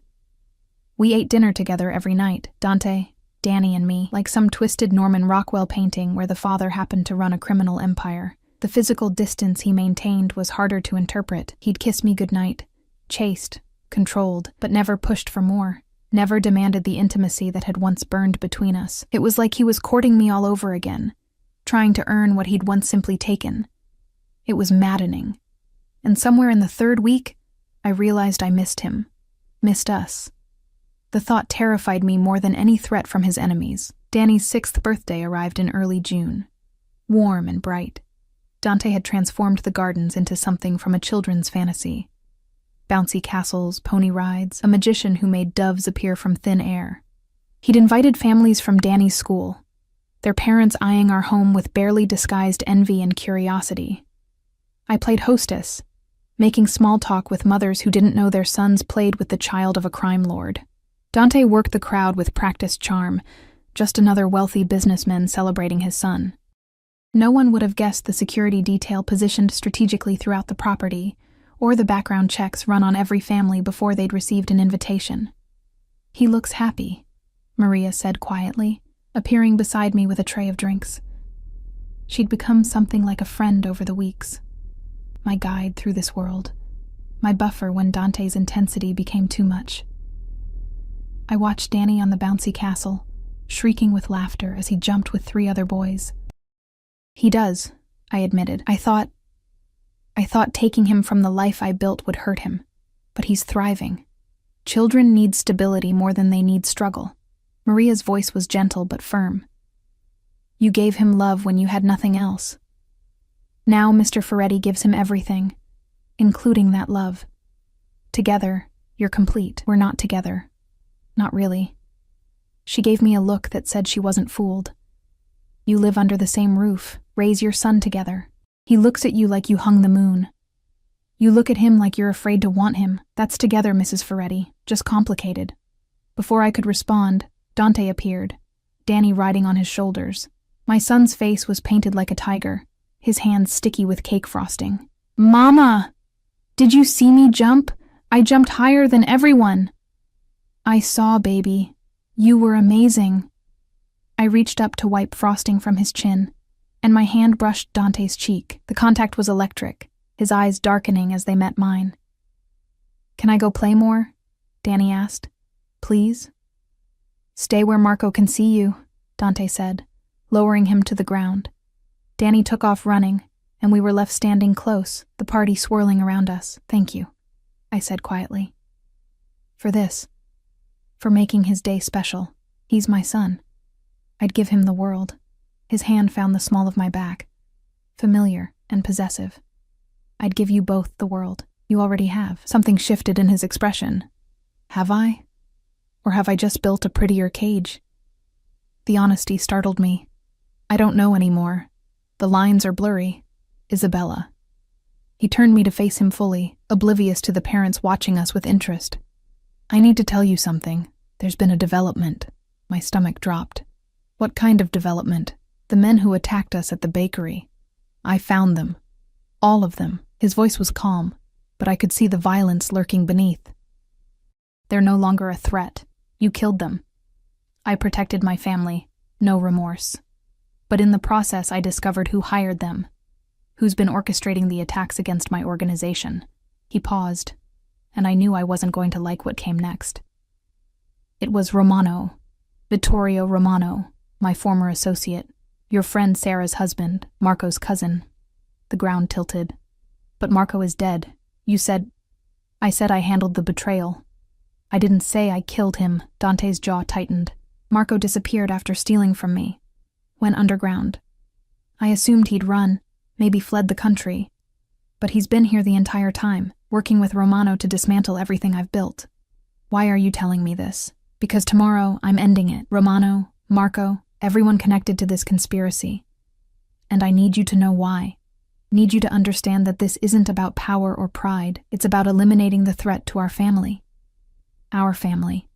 We ate dinner together every night, Dante, Danny, and me, like some twisted Norman Rockwell painting where the father happened to run a criminal empire. The physical distance he maintained was harder to interpret. He'd kiss me goodnight, chaste, controlled, but never pushed for more, never demanded the intimacy that had once burned between us. It was like he was courting me all over again, trying to earn what he'd once simply taken. It was maddening. And somewhere in the 3rd week, I realized I missed him, missed us. The thought terrified me more than any threat from his enemies. Danny's 6th birthday arrived in early June, warm and bright. Dante had transformed the gardens into something from a children's fantasy. Bouncy castles, pony rides, a magician who made doves appear from thin air. He'd invited families from Danny's school, their parents eyeing our home with barely disguised envy and curiosity. I played hostess, making small talk with mothers who didn't know their sons played with the child of a crime lord. Dante worked the crowd with practiced charm, just another wealthy businessman celebrating his son. No one would have guessed the security detail positioned strategically throughout the property, or the background checks run on every family before they'd received an invitation. "He looks happy," Maria said quietly, appearing beside me with a tray of drinks. She'd become something like a friend over the weeks. My guide through this world. My buffer when Dante's intensity became too much. I watched Danny on the bouncy castle, shrieking with laughter as he jumped with 3 other boys. "He does," I admitted. I thought taking him from the life I built would hurt him. But he's thriving. Children need stability more than they need struggle. Maria's voice was gentle but firm. "You gave him love when you had nothing else. Now Mr. Ferretti gives him everything, including that love. Together, you're complete. We're not together. Not really." She gave me a look that said she wasn't fooled. "You live under the same roof, raise your son together. He looks at you like you hung the moon. You look at him like you're afraid to want him. That's together, Mrs. Ferretti, just complicated." Before I could respond, Dante appeared, Danny riding on his shoulders. My son's face was painted like a tiger, his hands sticky with cake frosting. "Mama! Did you see me jump? I jumped higher than everyone." "I saw, baby. You were amazing." I reached up to wipe frosting from his chin, and my hand brushed Dante's cheek. The contact was electric, his eyes darkening as they met mine. "Can I go play more?" Danny asked. "Please?" "Stay where Marco can see you," Dante said, lowering him to the ground. Danny took off running, and we were left standing close, the party swirling around us. "Thank you," I said quietly. "For this. For making his day special. He's my son. I'd give him the world." His hand found the small of my back, familiar and possessive. "I'd give you both the world. You already have." Something shifted in his expression. Have I? Or have I just built a prettier cage? The honesty startled me. "I don't know anymore. The lines are blurry. Isabella." He turned me to face him fully, oblivious to the parents watching us with interest. "I need to tell you something. There's been a development." My stomach dropped. "What kind of development?" "The men who attacked us at the bakery. I found them. All of them." His voice was calm, but I could see the violence lurking beneath. "They're no longer a threat. You killed them. I protected my family. No remorse. But in the process, I discovered who hired them, who's been orchestrating the attacks against my organization." He paused, and I knew I wasn't going to like what came next. "It was Romano, Vittorio Romano, my former associate, your friend Sarah's husband, Marco's cousin." The ground tilted. "But Marco is dead. You said—" "I said I handled the betrayal. I didn't say I killed him." Dante's jaw tightened. "Marco disappeared after stealing from me. Went underground. I assumed he'd run, maybe fled the country. But he's been here the entire time, working with Romano to dismantle everything I've built. Why are you telling me this? Because tomorrow I'm ending it. Romano, Marco, everyone connected to this conspiracy. And I need you to know why. Need you to understand that this isn't about power or pride. It's about eliminating the threat to our family. Our family."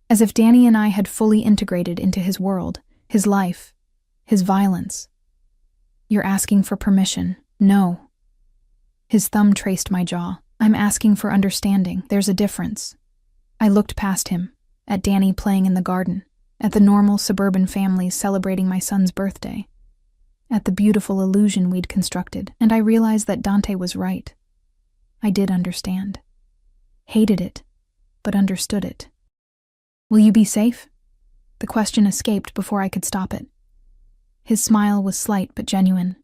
As if Danny and I had fully integrated into his world, his life, his violence. "You're asking for permission." "No." His thumb traced my jaw. "I'm asking for understanding. There's a difference." I looked past him, at Danny playing in the garden, at the normal suburban families celebrating my son's birthday, at the beautiful illusion we'd constructed, and I realized that Dante was right. I did understand. Hated it, but understood it. "Will you be safe?" The question escaped before I could stop it. His smile was slight but genuine.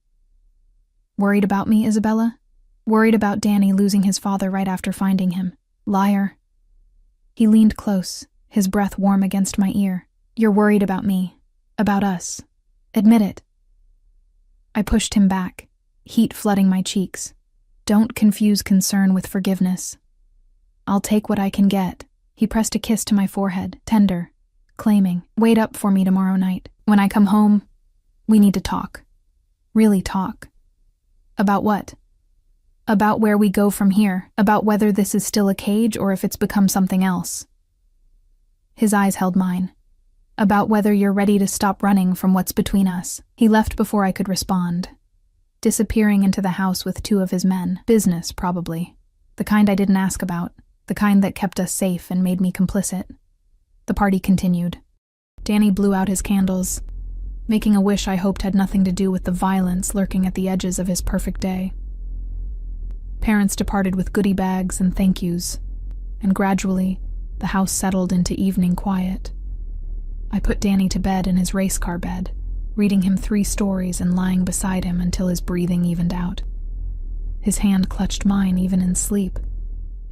"Worried about me, Isabella? Worried about Danny losing his father right after finding him. Liar." He leaned close, his breath warm against my ear. "You're worried about me. About us. Admit it." I pushed him back, heat flooding my cheeks. "Don't confuse concern with forgiveness. I'll take what I can get." He pressed a kiss to my forehead, tender, claiming, "Wait up for me tomorrow night. When I come home, we need to talk. Really talk." "About what?" "About where we go from here, about whether this is still a cage or if it's become something else." His eyes held mine. About whether you're ready to stop running from what's between us." He left before I could respond, disappearing into the house with 2 of his men. Business, probably. The kind I didn't ask about. The kind that kept us safe and made me complicit. The party continued. Danny blew out his candles, making a wish I hoped had nothing to do with the violence lurking at the edges of his perfect day. Parents departed with goodie bags and thank yous, and gradually, the house settled into evening quiet. I put Danny to bed in his race car bed, reading him 3 stories and lying beside him until his breathing evened out. His hand clutched mine even in sleep,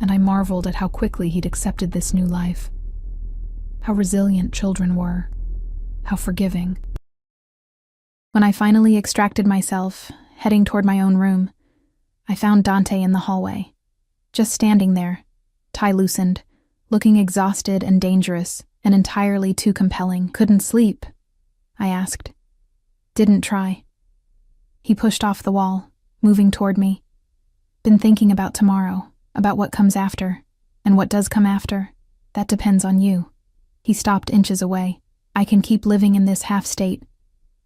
and I marveled at how quickly he'd accepted this new life. How resilient children were. How forgiving. When I finally extracted myself, heading toward my own room, I found Dante in the hallway, just standing there, tie loosened, looking exhausted and dangerous and entirely too compelling. "Couldn't sleep?" I asked. "Didn't try." He pushed off the wall, moving toward me. "Been thinking about tomorrow, about what comes after, and what does come after. That depends on you." He stopped inches away. "I can keep living in this half-state,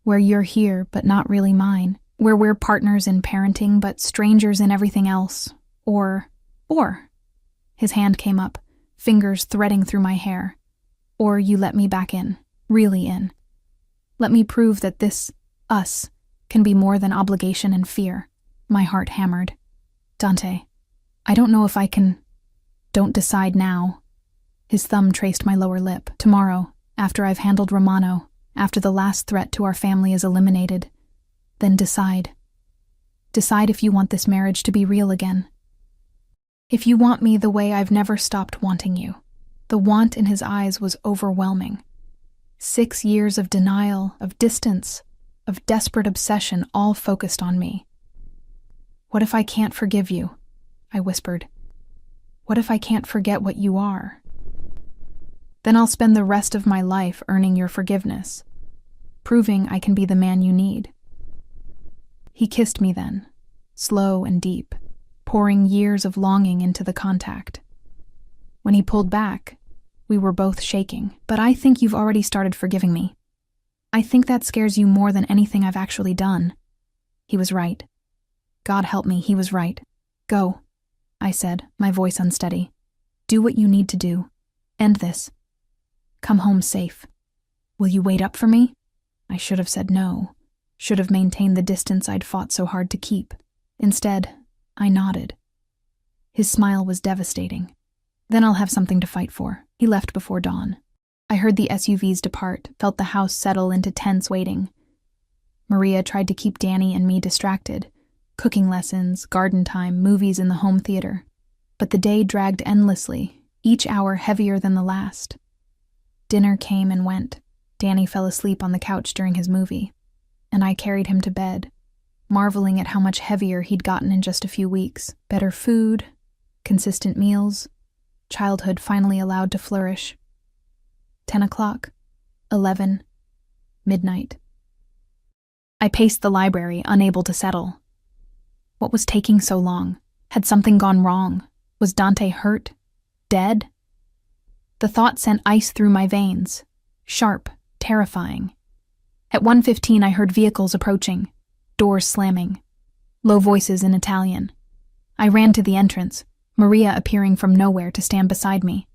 where you're here but not really mine, where we're partners in parenting but strangers in everything else, or, his hand came up, fingers threading through my hair, or you let me back in, really in. Let me prove that this, us, can be more than obligation and fear." My heart hammered. "Dante, I don't know if I can. Don't decide now." His thumb traced my lower lip. "Tomorrow, after I've handled Romano, after the last threat to our family is eliminated, then decide. Decide if you want this marriage to be real again. If you want me the way I've never stopped wanting you." The want in his eyes was overwhelming. 6 years of denial, of distance, of desperate obsession, all focused on me. "What if I can't forgive you?" I whispered. "What if I can't forget what you are?" "Then I'll spend the rest of my life earning your forgiveness, proving I can be the man you need." He kissed me then, slow and deep, pouring years of longing into the contact. When he pulled back, we were both shaking. "But I think you've already started forgiving me. I think that scares you more than anything I've actually done." He was right. God help me, he was right. "Go," I said, my voice unsteady. "Do what you need to do. End this. Come home safe. Will you wait up for me?" I should have said no, should have maintained the distance I'd fought so hard to keep. Instead, I nodded. His smile was devastating. "Then I'll have something to fight for." He left before dawn. I heard the SUVs depart, felt the house settle into tense waiting. Maria tried to keep Danny and me distracted. Cooking lessons, garden time, movies in the home theater. But the day dragged endlessly, each hour heavier than the last. Dinner came and went. Danny fell asleep on the couch during his movie, and I carried him to bed, marveling at how much heavier he'd gotten in just a few weeks. Better food, consistent meals, childhood finally allowed to flourish. 10 o'clock, 11, midnight. I paced the library, unable to settle. What was taking so long? Had something gone wrong? Was Dante hurt? Dead? The thought sent ice through my veins, sharp, terrifying. At 1:15 I heard vehicles approaching, doors slamming, low voices in Italian. I ran to the entrance, Maria appearing from nowhere to stand beside me.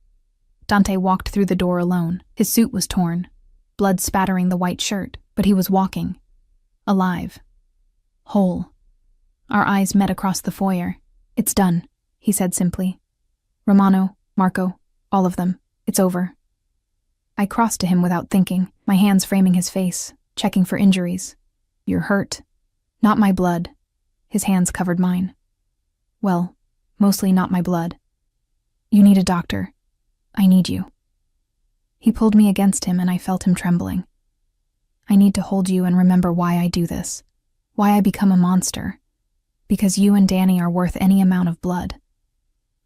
Dante walked through the door alone. His suit was torn, blood spattering the white shirt, but he was walking. Alive. Whole. Our eyes met across the foyer. "It's done," he said simply. "Romano, Marco, all of them. It's over." I crossed to him without thinking, my hands framing his face, checking for injuries. "You're hurt." "Not my blood." His hands covered mine. "Well, mostly not my blood." "You need a doctor. I need you." He pulled me against him and I felt him trembling. "I need to hold you and remember why I do this, why I become a monster. Because you and Danny are worth any amount of blood."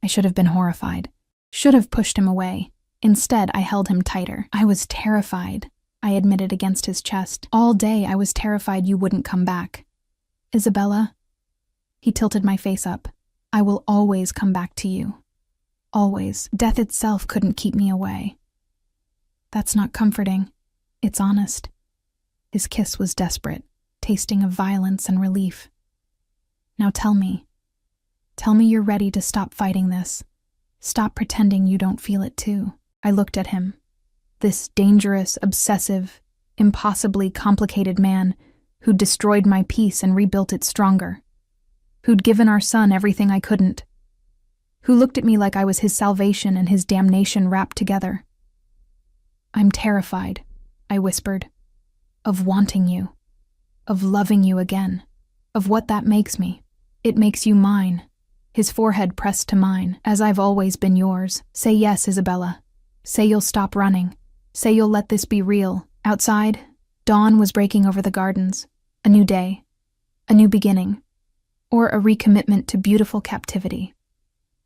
I should have been horrified, should have pushed him away. Instead, I held him tighter. I was terrified, I admitted against his chest. All day I was terrified you wouldn't come back. "Isabella?" He tilted my face up. "I will always come back to you. Always. Death itself couldn't keep me away." "That's not comforting." It's honest. His kiss was desperate, tasting of violence and relief. Now tell me you're ready to stop fighting this. Stop pretending you don't feel it too. I looked at him. This dangerous, obsessive, impossibly complicated man who'd destroyed my peace and rebuilt it stronger. Who'd given our son everything I couldn't. Who looked at me like I was his salvation and his damnation wrapped together. I'm terrified, I whispered, of wanting you, of loving you again, of what that makes me. It makes you mine. His forehead pressed to mine, as I've always been yours. Say yes, Isabella. Say you'll stop running. Say you'll let this be real. Outside, dawn was breaking over the gardens. A new day. A new beginning. Or a recommitment to beautiful captivity.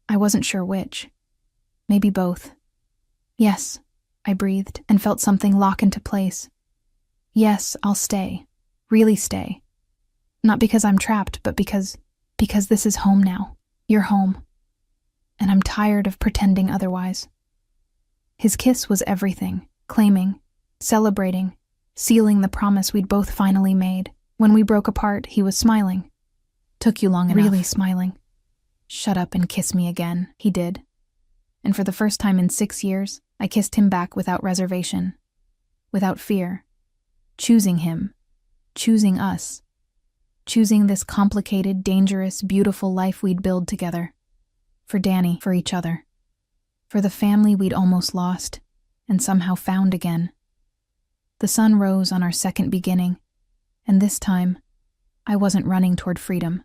I wasn't sure which. Maybe both. Yes, I breathed and felt something lock into place. Yes, I'll stay. Really stay. Not because I'm trapped, but because this is home now. You're home. And I'm tired of pretending otherwise. His kiss was everything, claiming, celebrating, sealing the promise we'd both finally made. When we broke apart, he was smiling. Took you long enough. Really smiling. Shut up and kiss me again, he did. And for the first time in 6 years, I kissed him back without reservation, without fear. Choosing him, choosing us, choosing this complicated, dangerous, beautiful life we'd build together. For Danny, for each other. For the family we'd almost lost, and somehow found again. The sun rose on our second beginning, and this time, I wasn't running toward freedom.